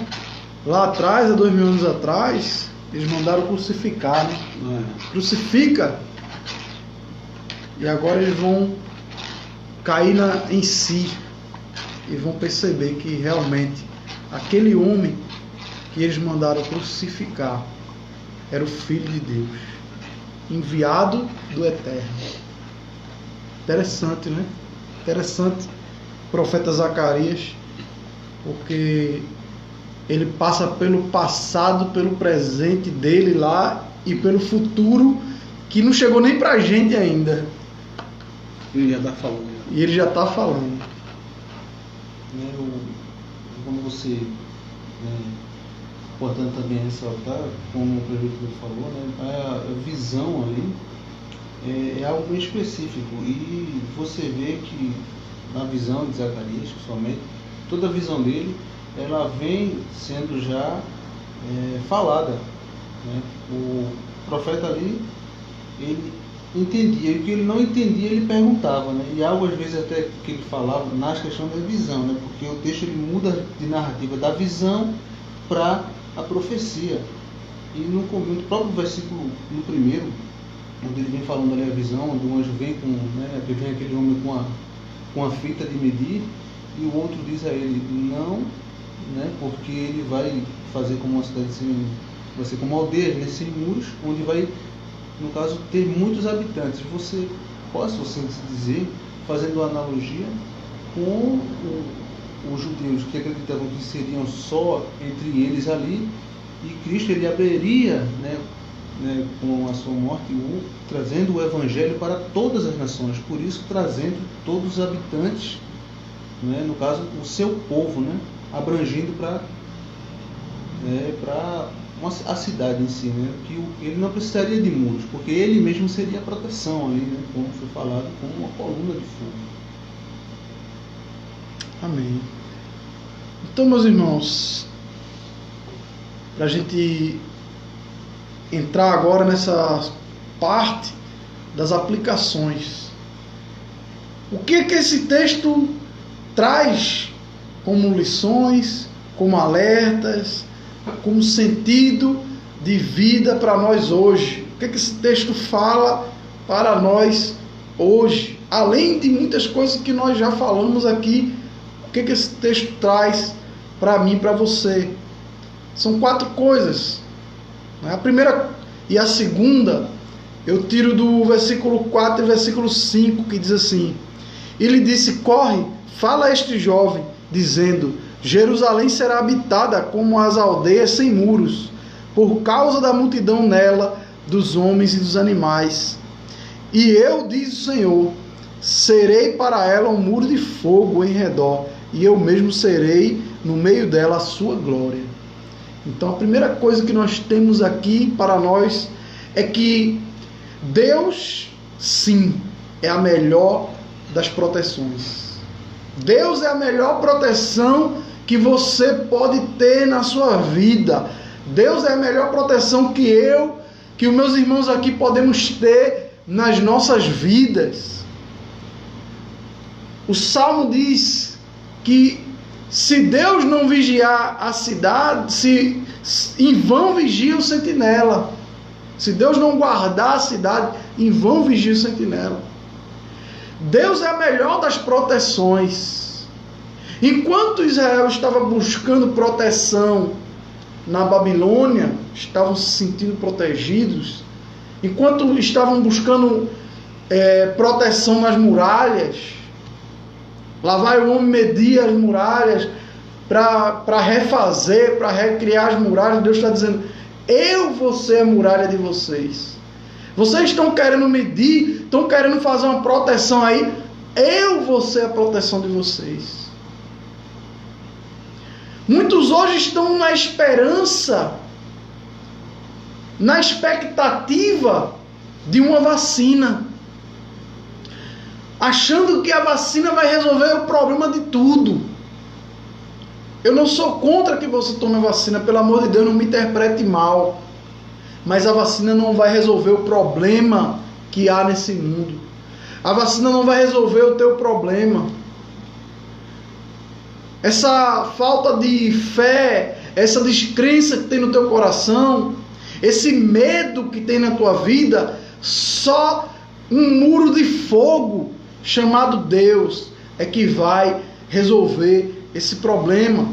Speaker 1: lá atrás, há 2000 anos atrás, eles mandaram crucificar, né? Crucifica. E agora eles vão cair em si e vão perceber que realmente aquele homem que eles mandaram crucificar era o Filho de Deus, enviado do Eterno. Interessante, né? Interessante o profeta Zacarias, porque ele passa pelo passado, pelo presente dele lá e pelo futuro que não chegou nem pra gente ainda.
Speaker 3: Ele já está falando.
Speaker 1: E ele já está falando.
Speaker 2: Como você, importante também ressaltar, como o presbítero falou, né, a visão ali é algo bem específico. E você vê que na visão de Zacarias, principalmente, toda a visão dele, ela vem sendo já falada, né? O profeta ali, ele entendia, e o que ele não entendia ele perguntava, né? E algo às vezes até que ele falava nas questões da visão, né? Porque o texto ele muda de narrativa da visão para a profecia. E no próprio versículo, no primeiro, onde ele vem falando ali a visão, onde o anjo vem vem aquele homem com a fita de medir, e o outro diz a ele, não, né? Porque ele vai fazer como uma cidade vai ser como uma aldeia, sem muros, onde vai, no caso, ter muitos habitantes. Você posso assim dizer, fazendo uma analogia com os judeus que acreditavam que seriam só entre eles ali, e Cristo ele abriria, com a sua morte, trazendo o evangelho para todas as nações, por isso trazendo todos os habitantes, né, no caso o seu povo, né, abrangindo para a cidade em si, né, que ele não precisaria de muros, porque ele mesmo seria a proteção ali, né, como foi falado, como uma coluna de fogo.
Speaker 1: Amém. Então, meus irmãos, para a gente entrar agora nessa parte das aplicações, o que esse texto traz como lições, como alertas, como sentido de vida para nós hoje? O que esse texto fala para nós hoje? Além de muitas coisas que nós já falamos aqui, o que esse texto traz para mim e para você? São 4 coisas. A primeira e a segunda eu tiro do versículo 4 e versículo 5, que diz assim: ele disse, corre, fala a este jovem, dizendo, Jerusalém será habitada como as aldeias sem muros, por causa da multidão nela, dos homens e dos animais. E eu, diz o Senhor, serei para ela um muro de fogo em redor, e eu mesmo serei no meio dela a sua glória. Então a primeira coisa que nós temos aqui para nós é que Deus, sim, é a melhor das proteções. Deus é a melhor proteção que você pode ter na sua vida. Deus é a melhor proteção que os meus irmãos aqui podemos ter nas nossas vidas. O Salmo diz que se Deus não vigiar a cidade, em vão vigia o sentinela. Se Deus não guardar a cidade, em vão vigia o sentinela. Deus é a melhor das proteções. Enquanto Israel estava buscando proteção na Babilônia, estavam se sentindo protegidos. enquanto estavam buscando proteção nas muralhas, lá vai o homem medir as muralhas para refazer, para recriar as muralhas. Deus está dizendo: eu vou ser a muralha de vocês. Vocês estão querendo medir, estão querendo fazer uma proteção aí, eu vou ser a proteção de vocês. Muitos hoje estão na esperança, na expectativa de uma vacina, achando que a vacina vai resolver o problema de tudo. Eu não sou contra que você tome a vacina, pelo amor de Deus, não me interprete mal. Mas a vacina não vai resolver o problema que há nesse mundo. A vacina não vai resolver o teu problema. Essa falta de fé, essa descrença que tem no teu coração, esse medo que tem na tua vida, só um muro de fogo chamado Deus é que vai resolver esse problema.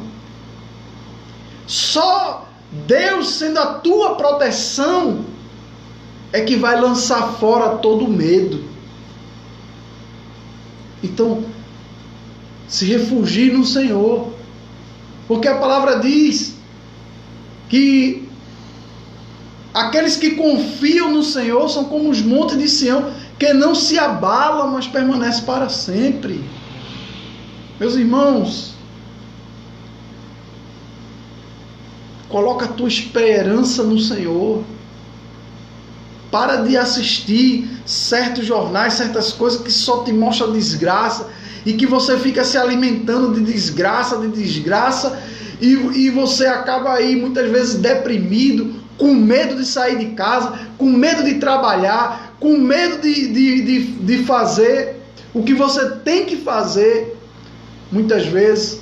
Speaker 1: Só Deus, sendo a tua proteção, é que vai lançar fora todo medo. Então, se refugie no Senhor, porque a palavra diz que aqueles que confiam no Senhor são como os montes de Sião, que não se abalam, mas permanecem para sempre. Meus irmãos, coloca a tua esperança no Senhor. Para de assistir certos jornais, certas coisas que só te mostram desgraça, e que você fica se alimentando de desgraça, e você acaba aí muitas vezes deprimido, com medo de sair de casa, com medo de trabalhar, com medo de fazer o que você tem que fazer. Muitas vezes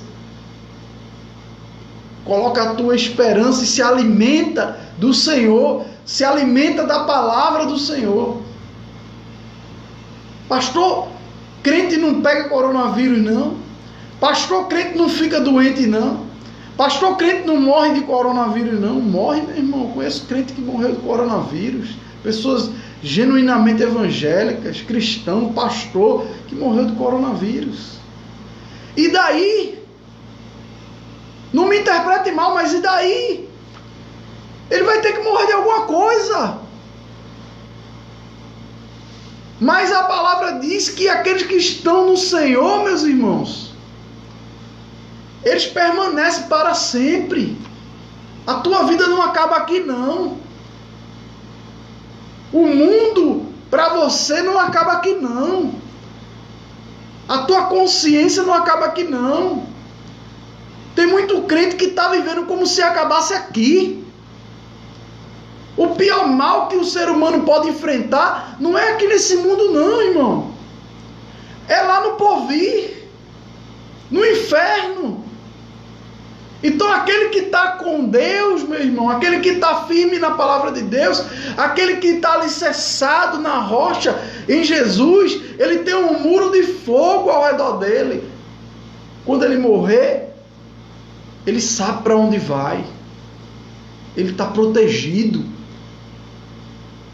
Speaker 1: coloca a tua esperança e se alimenta do Senhor, se alimenta da palavra do Senhor. Pastor, crente não pega coronavírus não. Pastor, crente não fica doente não. Pastor, crente não morre de coronavírus não. Morre, meu irmão. Eu conheço crente que morreu de coronavírus. Pessoas genuinamente evangélicas, cristão, pastor, que morreu de coronavírus. E daí? Não me interprete mal, mas e daí? Ele vai ter que morrer de alguma coisa. Mas a palavra diz que aqueles que estão no Senhor, meus irmãos, eles permanecem para sempre. A tua vida não acaba aqui não. O mundo para você não acaba aqui não. A tua consciência não acaba aqui não. Tem muito crente que está vivendo como se acabasse aqui. O pior mal que o ser humano pode enfrentar não é aqui nesse mundo não, irmão. É lá no porvir, no inferno. Então aquele que está com Deus, meu irmão, aquele que está firme na palavra de Deus, aquele que está alicerçado na rocha, em Jesus, ele tem um muro de fogo ao redor dele. Quando ele morrer, ele sabe para onde vai. Ele está protegido.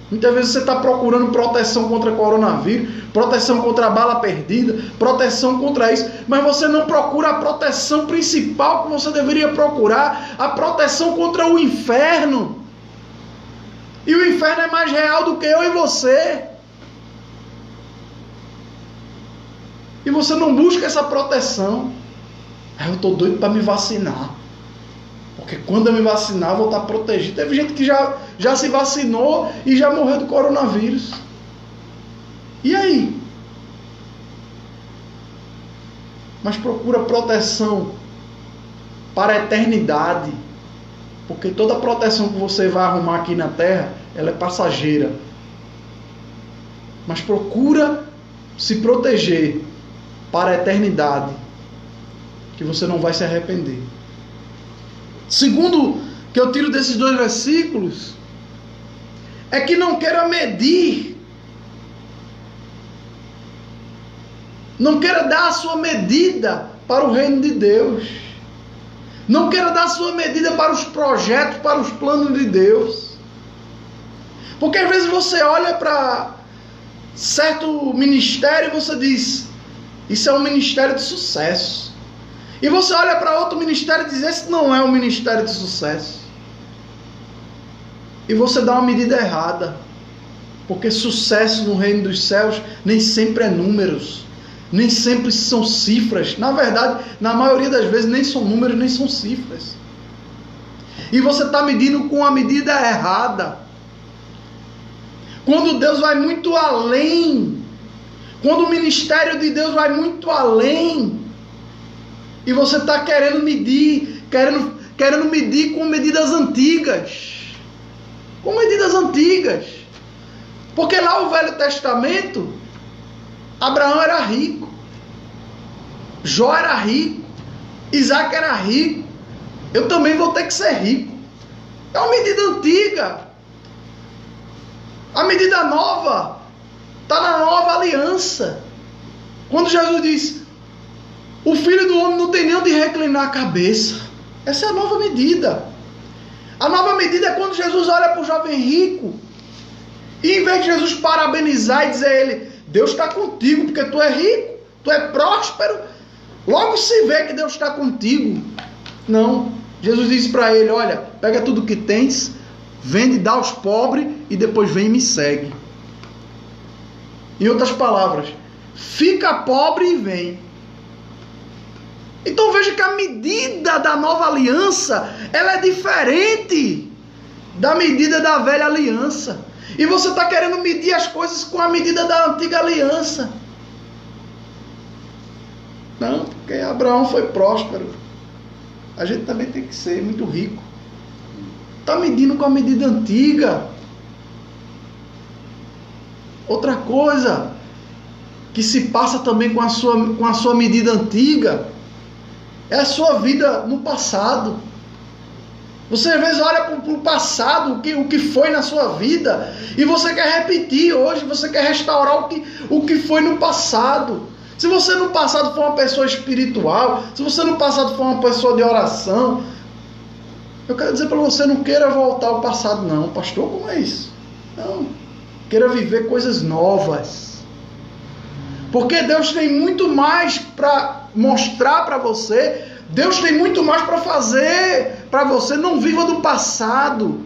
Speaker 1: Muitas vezes você está procurando proteção contra coronavírus, proteção contra a bala perdida, proteção contra isso, mas você não procura a proteção principal que você deveria procurar, a proteção contra o inferno. E o inferno é mais real do que eu e você. E você não busca essa proteção. Eu estou doido para me vacinar. Porque quando eu me vacinar, eu vou estar protegido. Teve gente que já se vacinou e já morreu do coronavírus. E aí? Mas procura proteção para a eternidade. Porque toda proteção que você vai arrumar aqui na terra, ela é passageira. Mas procura se proteger para a eternidade, que você não vai se arrepender. Segundo que eu tiro desses dois versículos, é que não queira medir, não queira dar a sua medida para o reino de Deus, não queira dar a sua medida para os projetos, para os planos de Deus. Porque às vezes você olha para certo ministério e você diz, isso é um ministério de sucesso. E você olha para outro ministério e diz, esse não é um ministério de sucesso. E você dá uma medida errada. Porque sucesso no reino dos céus nem sempre é números. Nem sempre são cifras. Na verdade, na maioria das vezes nem são números, nem são cifras. E você está medindo com a medida errada. Quando Deus vai muito além, quando o ministério de Deus vai muito além, e você está querendo medir com medidas antigas. Com medidas antigas. Porque lá no Velho Testamento, Abraão era rico, Jó era rico, Isaac era rico, eu também vou ter que ser rico. É uma medida antiga. A medida nova está na nova aliança. Quando Jesus diz, o Filho do Homem não tem nem onde reclinar a cabeça. Essa é a nova medida. A nova medida é quando Jesus olha para o jovem rico, e em vez de Jesus parabenizar e dizer a ele, Deus está contigo porque tu é rico, tu é próspero, logo se vê que Deus está contigo. Não, Jesus diz para ele, olha, pega tudo que tens, vende, dá aos pobres e depois vem e me segue. Em outras palavras, fica pobre e vem. Então veja que a medida da nova aliança, ela é diferente da medida da velha aliança. E você está querendo medir as coisas com a medida da antiga aliança. Não, porque Abraão foi próspero. A gente também tem que ser muito rico. Está medindo com a medida antiga. Outra coisa que se passa também com a sua medida antiga é a sua vida no passado. Você às vezes olha para o passado, o que foi na sua vida, e você quer repetir hoje, você quer restaurar o que foi no passado. Se você no passado for uma pessoa espiritual, se você no passado for uma pessoa de oração, eu quero dizer para você, não queira voltar ao passado não. Pastor, como é isso? Não, queira viver coisas novas. Porque Deus tem muito mais para mostrar para você, Deus tem muito mais para fazer para você. Não viva do passado.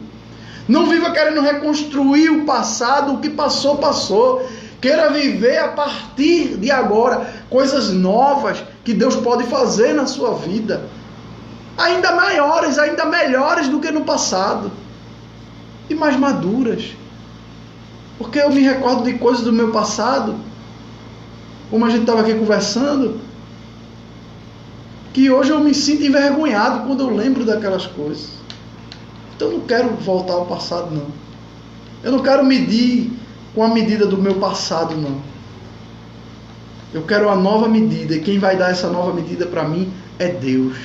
Speaker 1: Não viva querendo reconstruir o passado. O que passou, passou. Queira viver a partir de agora coisas novas que Deus pode fazer na sua vida. Ainda maiores, ainda melhores do que no passado. E mais maduras. Porque eu me recordo de coisas do meu passado, como a gente estava aqui conversando, que hoje eu me sinto envergonhado quando eu lembro daquelas coisas. Então eu não quero voltar ao passado, não. Eu não quero medir com a medida do meu passado, não. Eu quero uma nova medida, e quem vai dar essa nova medida para mim é Deus.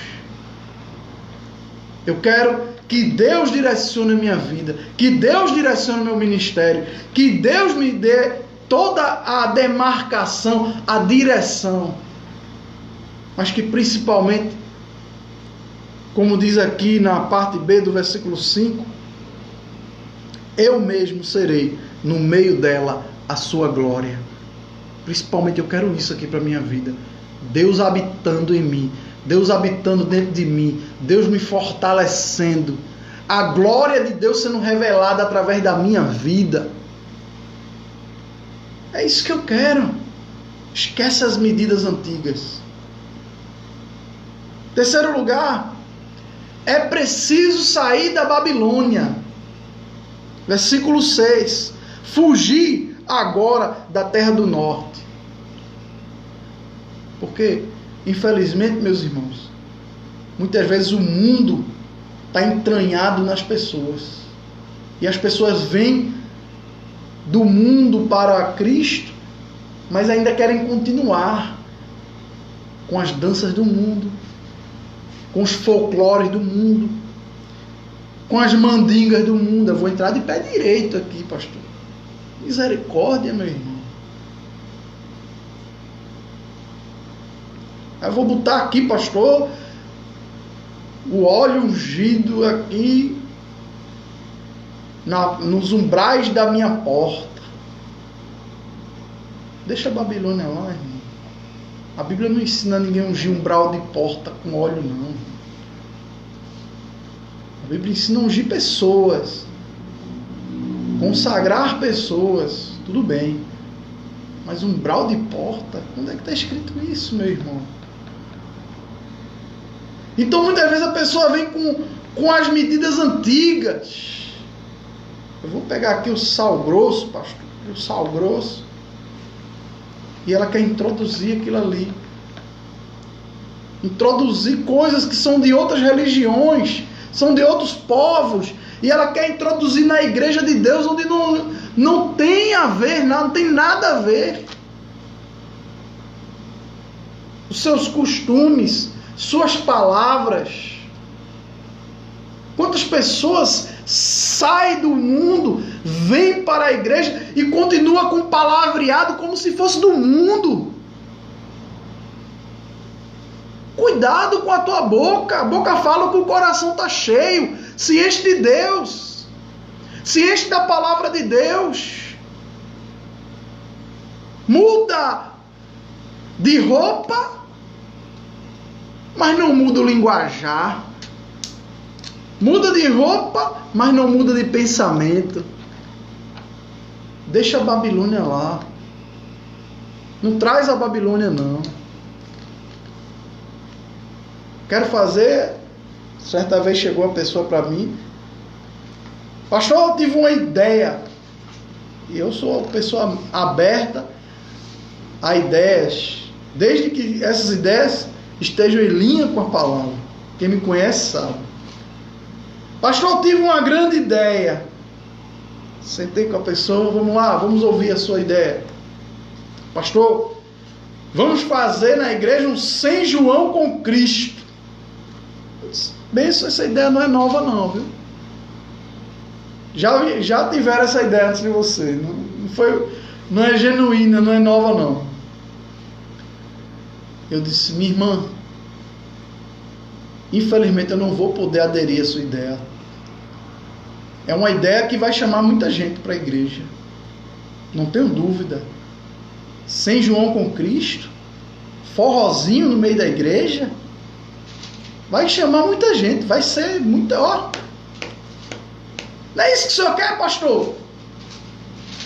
Speaker 1: Eu quero que Deus direcione a minha vida, que Deus direcione o meu ministério, que Deus me dê toda a demarcação, a direção, mas que principalmente, como diz aqui na parte B do versículo 5, eu mesmo serei no meio dela a sua glória. Principalmente eu quero isso aqui para a minha vida. Deus habitando em mim, Deus habitando dentro de mim, Deus me fortalecendo, a glória de Deus sendo revelada através da minha vida. É isso que eu quero. Esquece as medidas antigas. Terceiro lugar, é preciso sair da Babilônia. Versículo 6. Fugir agora da terra do norte. Porque, infelizmente, meus irmãos, muitas vezes o mundo está entranhado nas pessoas. E as pessoas vêm do mundo para Cristo, mas ainda querem continuar com as danças do mundo, com os folclores do mundo, com as mandingas do mundo. Eu vou entrar de pé direito aqui, pastor. Misericórdia, meu irmão. Eu vou botar aqui, pastor, o óleo ungido aqui. nos umbrais da minha porta. Deixa a Babilônia lá, irmão. A Bíblia não ensina ninguém a ungir umbral de porta com óleo, não. A Bíblia ensina a ungir pessoas, consagrar pessoas, tudo bem. Mas umbral de porta, onde é que está escrito isso, meu irmão? Então muitas vezes a pessoa vem com as medidas antigas. Eu vou pegar aqui o sal grosso, pastor, o sal grosso. E ela quer introduzir aquilo ali. Introduzir coisas que são de outras religiões, são de outros povos. E ela quer introduzir na igreja de Deus, onde não tem a ver, não tem nada a ver. Os seus costumes, suas palavras. Quantas pessoas saem do mundo, vêm para a igreja e continua com palavreado como se fosse do mundo. Cuidado com a tua boca. A boca fala que o coração está cheio. Se enche de Deus. Se enche da palavra de Deus. Muda de roupa, mas não muda o linguajar. Muda de roupa, mas não muda de pensamento. Deixa a Babilônia lá. Não traz a Babilônia, não. Quero fazer. Certa vez chegou uma pessoa para mim. Pastor, eu tive uma ideia. E eu sou uma pessoa aberta a ideias. Desde que essas ideias estejam em linha com a palavra. Quem me conhece sabe. Pastor, eu tive uma grande ideia. Sentei com a pessoa, vamos lá, vamos ouvir a sua ideia. Pastor, vamos fazer na igreja um São João com Cristo. Bem, essa ideia não é nova não, viu? Já tiveram essa ideia antes de você. Não é genuína, não é nova não. Eu disse, minha irmã, infelizmente eu não vou poder aderir à sua ideia. É uma ideia que vai chamar muita gente para a igreja. Não tenho dúvida. São João com Cristo, forrozinho no meio da igreja, vai chamar muita gente, vai ser muita... Ó. Não é isso que o senhor quer, pastor?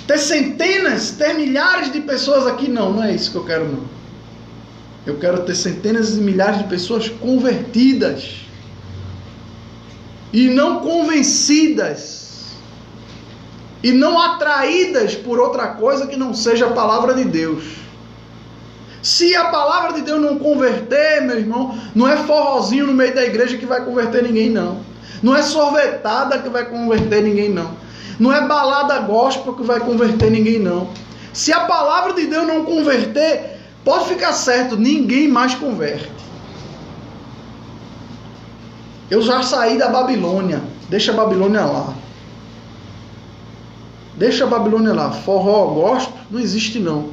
Speaker 1: Ter centenas, ter milhares de pessoas aqui? Não é isso que eu quero não. Eu quero ter centenas e milhares de pessoas convertidas e não convencidas e não atraídas por outra coisa que não seja a palavra de Deus. Se a palavra de Deus não converter, meu irmão, não é forrozinho no meio da igreja que vai converter ninguém, não. Não é sorvetada que vai converter ninguém, não. Não é balada gospel que vai converter ninguém, não. Se a palavra de Deus não converter, pode ficar certo, ninguém mais converte. Eu já saí da Babilônia. Deixa a Babilônia lá. Deixa a Babilônia lá. Forró, gospel, não existe não.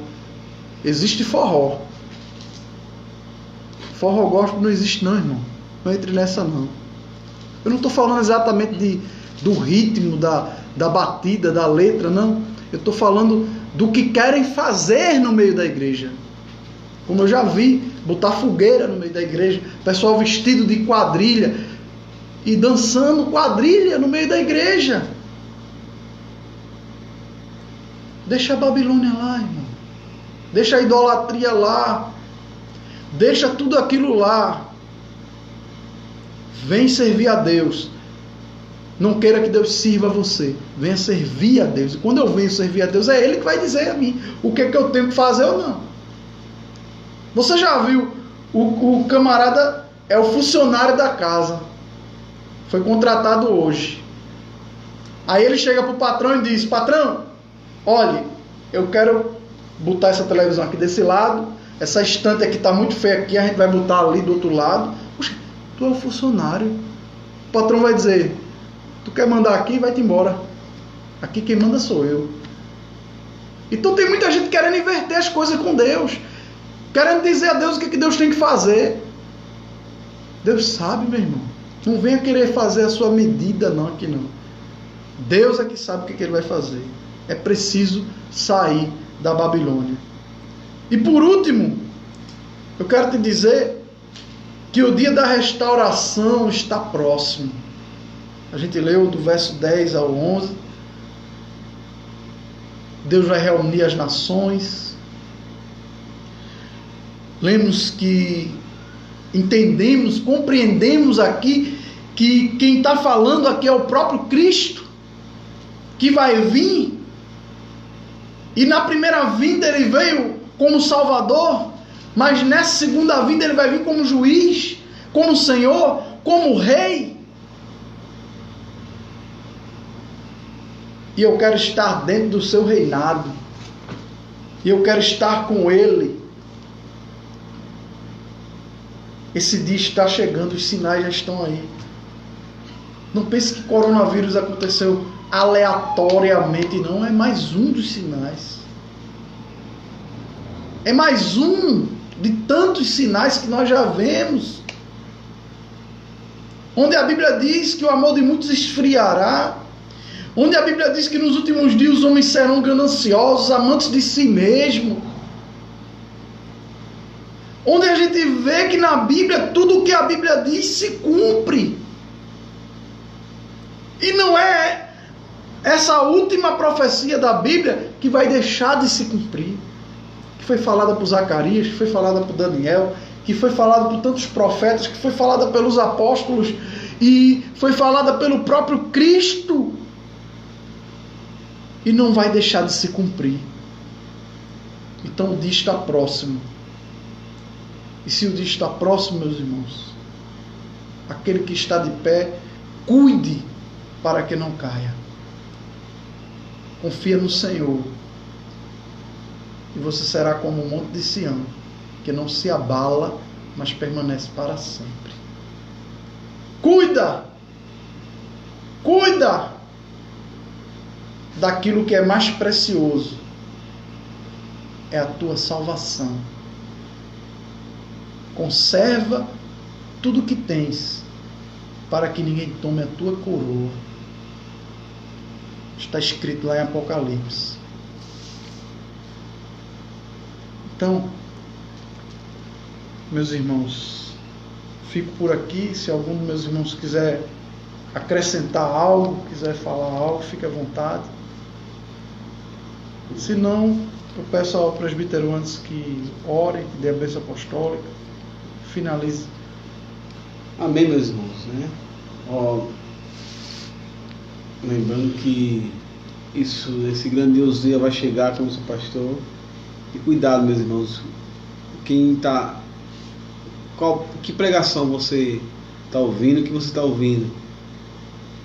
Speaker 1: Existe forró. Forró, gospel não existe não, irmão. Não entre nessa não. Eu não estou falando exatamente do ritmo, da batida, da letra, não. Eu estou falando do que querem fazer no meio da igreja. Como eu já vi, botar fogueira no meio da igreja, pessoal vestido de quadrilha e dançando quadrilha no meio da igreja. Deixa a Babilônia lá, irmão. Deixa a idolatria lá. Deixa tudo aquilo lá. Vem servir a Deus. Não queira que Deus sirva a você. Venha servir a Deus. E quando eu venho servir a Deus, é Ele que vai dizer a mim o que é que eu tenho que fazer ou não. Você já viu, o camarada é o funcionário da casa. Foi contratado hoje. Aí ele chega para o patrão e diz, patrão, olha, eu quero botar essa televisão aqui desse lado, essa estante aqui está muito feia aqui, a gente vai botar ali do outro lado. Poxa, tu é o funcionário. O patrão vai dizer, tu quer mandar aqui, vai-te embora. Aqui quem manda sou eu. Então tem muita gente querendo inverter as coisas com Deus. Querendo dizer a Deus o que Deus tem que fazer. Deus sabe, meu irmão. Não venha querer fazer a sua medida não aqui não. Deus é que sabe o que Ele vai fazer. É preciso sair da Babilônia. E por último, eu quero te dizer que o dia da restauração está próximo. A gente leu do verso 10 ao 11. Deus vai reunir as nações. Lemos que entendemos, compreendemos aqui que quem está falando aqui é o próprio Cristo, que vai vir. E na primeira vinda ele veio como Salvador, mas nessa segunda vinda ele vai vir como juiz, como Senhor, como Rei. E eu quero estar dentro do seu reinado. E eu quero estar com Ele. Esse dia está chegando, os sinais já estão aí. Não pense que coronavírus aconteceu aleatoriamente, não. É mais um dos sinais. É mais um de tantos sinais que nós já vemos. Onde a Bíblia diz que o amor de muitos esfriará. Onde a Bíblia diz que nos últimos dias os homens serão gananciosos, amantes de si mesmo. Onde a gente vê que na Bíblia tudo o que a Bíblia diz se cumpre. E não é essa última profecia da Bíblia que vai deixar de se cumprir. Que foi falada por Zacarias, que foi falada por Daniel, que foi falada por tantos profetas, que foi falada pelos apóstolos e foi falada pelo próprio Cristo. E não vai deixar de se cumprir. Então o dia está próximo. E se o dia está próximo, meus irmãos, aquele que está de pé, cuide para que não caia. Confia no Senhor. E você será como o monte de Sião, que não se abala, mas permanece para sempre. Cuida! Cuida! Daquilo que é mais precioso, é a tua salvação. Conserva tudo que tens, para que ninguém tome a tua coroa. Está escrito lá em Apocalipse. Então, meus irmãos, fico por aqui. Se algum dos meus irmãos quiser acrescentar algo, quiser falar algo, fique à vontade. Se não, eu peço ao presbítero antes que ore, que dê a bênção apostólica, finalize.
Speaker 3: Amém, meus irmãos, né? Lembrando que esse grandioso dia vai chegar, como seu pastor. E cuidado, meus irmãos. Que pregação você está ouvindo, o que você está ouvindo?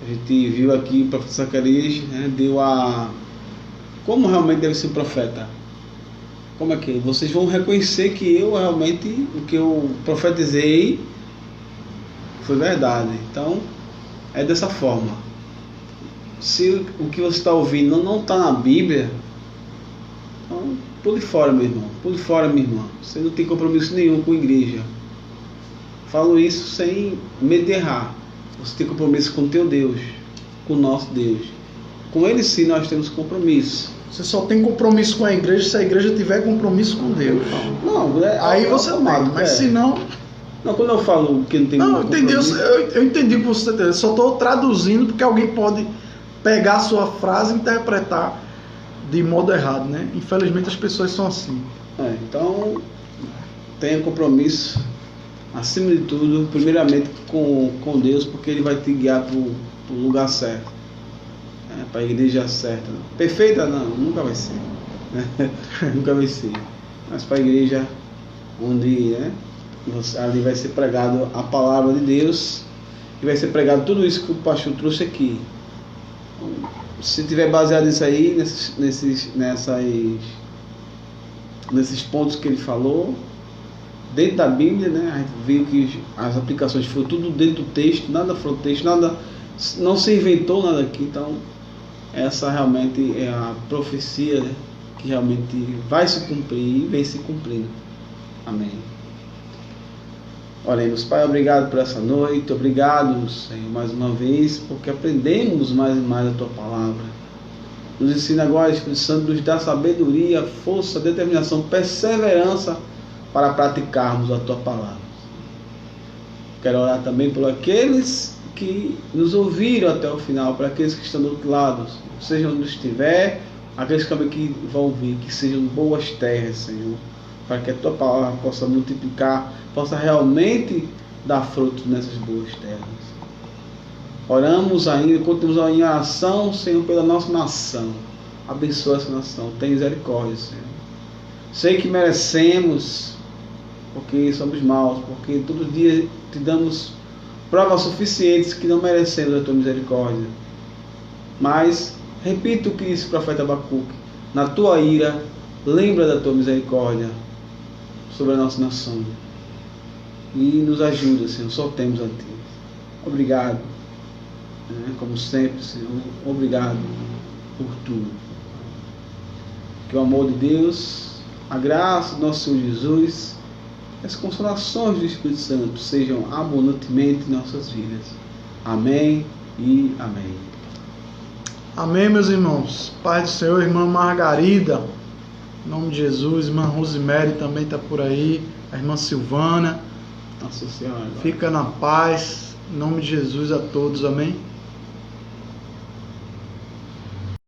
Speaker 3: A gente viu aqui o profeta Zacarias, né, deu como realmente deve ser um profeta. Como é que vocês vão reconhecer que eu realmente, o que eu profetizei foi verdade. Então, é dessa forma. Se o que você está ouvindo não está na Bíblia, então pule fora, meu irmão. Pule fora, minha irmã. Você não tem compromisso nenhum com a igreja. Falo isso sem medo de errar. Você tem compromisso com o teu Deus, com o nosso Deus. Com Ele sim nós temos compromisso.
Speaker 1: Você só tem compromisso com a igreja se a igreja tiver compromisso com Deus.
Speaker 3: Não,
Speaker 1: aí você tem, mas se não...
Speaker 3: Não, quando eu falo que não tem compromisso...
Speaker 1: Eu entendi o que você está entendendo. Só estou traduzindo porque alguém pode pegar a sua frase e interpretar de modo errado, né? Infelizmente as pessoas são assim.
Speaker 3: Então, tenha compromisso, acima de tudo, primeiramente com Deus, porque Ele vai te guiar para o lugar certo. Para a igreja certa. Perfeita não, nunca vai ser. Nunca vai ser. Mas para a igreja onde ali vai ser pregado a palavra de Deus e vai ser pregado tudo isso que o pastor trouxe aqui. Se tiver baseado nisso aí, nesses pontos que ele falou, dentro da Bíblia, né, a gente viu que as aplicações foram tudo dentro do texto, nada fora do texto, nada, não se inventou nada aqui. Então essa realmente é a profecia, né, que realmente vai se cumprir e vem se cumprindo. Amém. Oremos. Pai, obrigado por essa noite, obrigado, Senhor, mais uma vez, porque aprendemos mais e mais a Tua Palavra. Nos ensina agora, Espírito Santo, nos dá sabedoria, força, determinação, perseverança para praticarmos a Tua Palavra. Quero orar também por aqueles que nos ouviram até o final, para aqueles que estão do outro lado, seja onde estiver, aqueles também que vão ouvir, que sejam boas terras, Senhor, para que a Tua Palavra possa multiplicar, possa realmente dar frutos nessas boas terras. Oramos ainda, continuamos em oração, Senhor, pela nossa nação. Abençoa essa nação, tem misericórdia, Senhor. Sei que merecemos, porque somos maus, porque todo dia te damos provas suficientes que não merecemos a Tua misericórdia. Mas, repito o que disse o profeta Abacuque: na Tua ira, lembra da Tua misericórdia sobre a nossa nação. E nos ajuda, Senhor, só temos a Ti. Obrigado, como sempre, Senhor, obrigado por tudo. Que o amor de Deus, a graça do nosso Senhor Jesus, as consolações do Espírito Santo sejam abundantemente em nossas vidas. Amém e amém.
Speaker 1: Amém, meus irmãos. Paz do Senhor, irmã Margarida, em nome de Jesus. Irmã Rosemary também está por aí, a irmã Silvana.
Speaker 3: Nossa Senhora.
Speaker 1: Fica na paz, em nome de Jesus a todos, amém.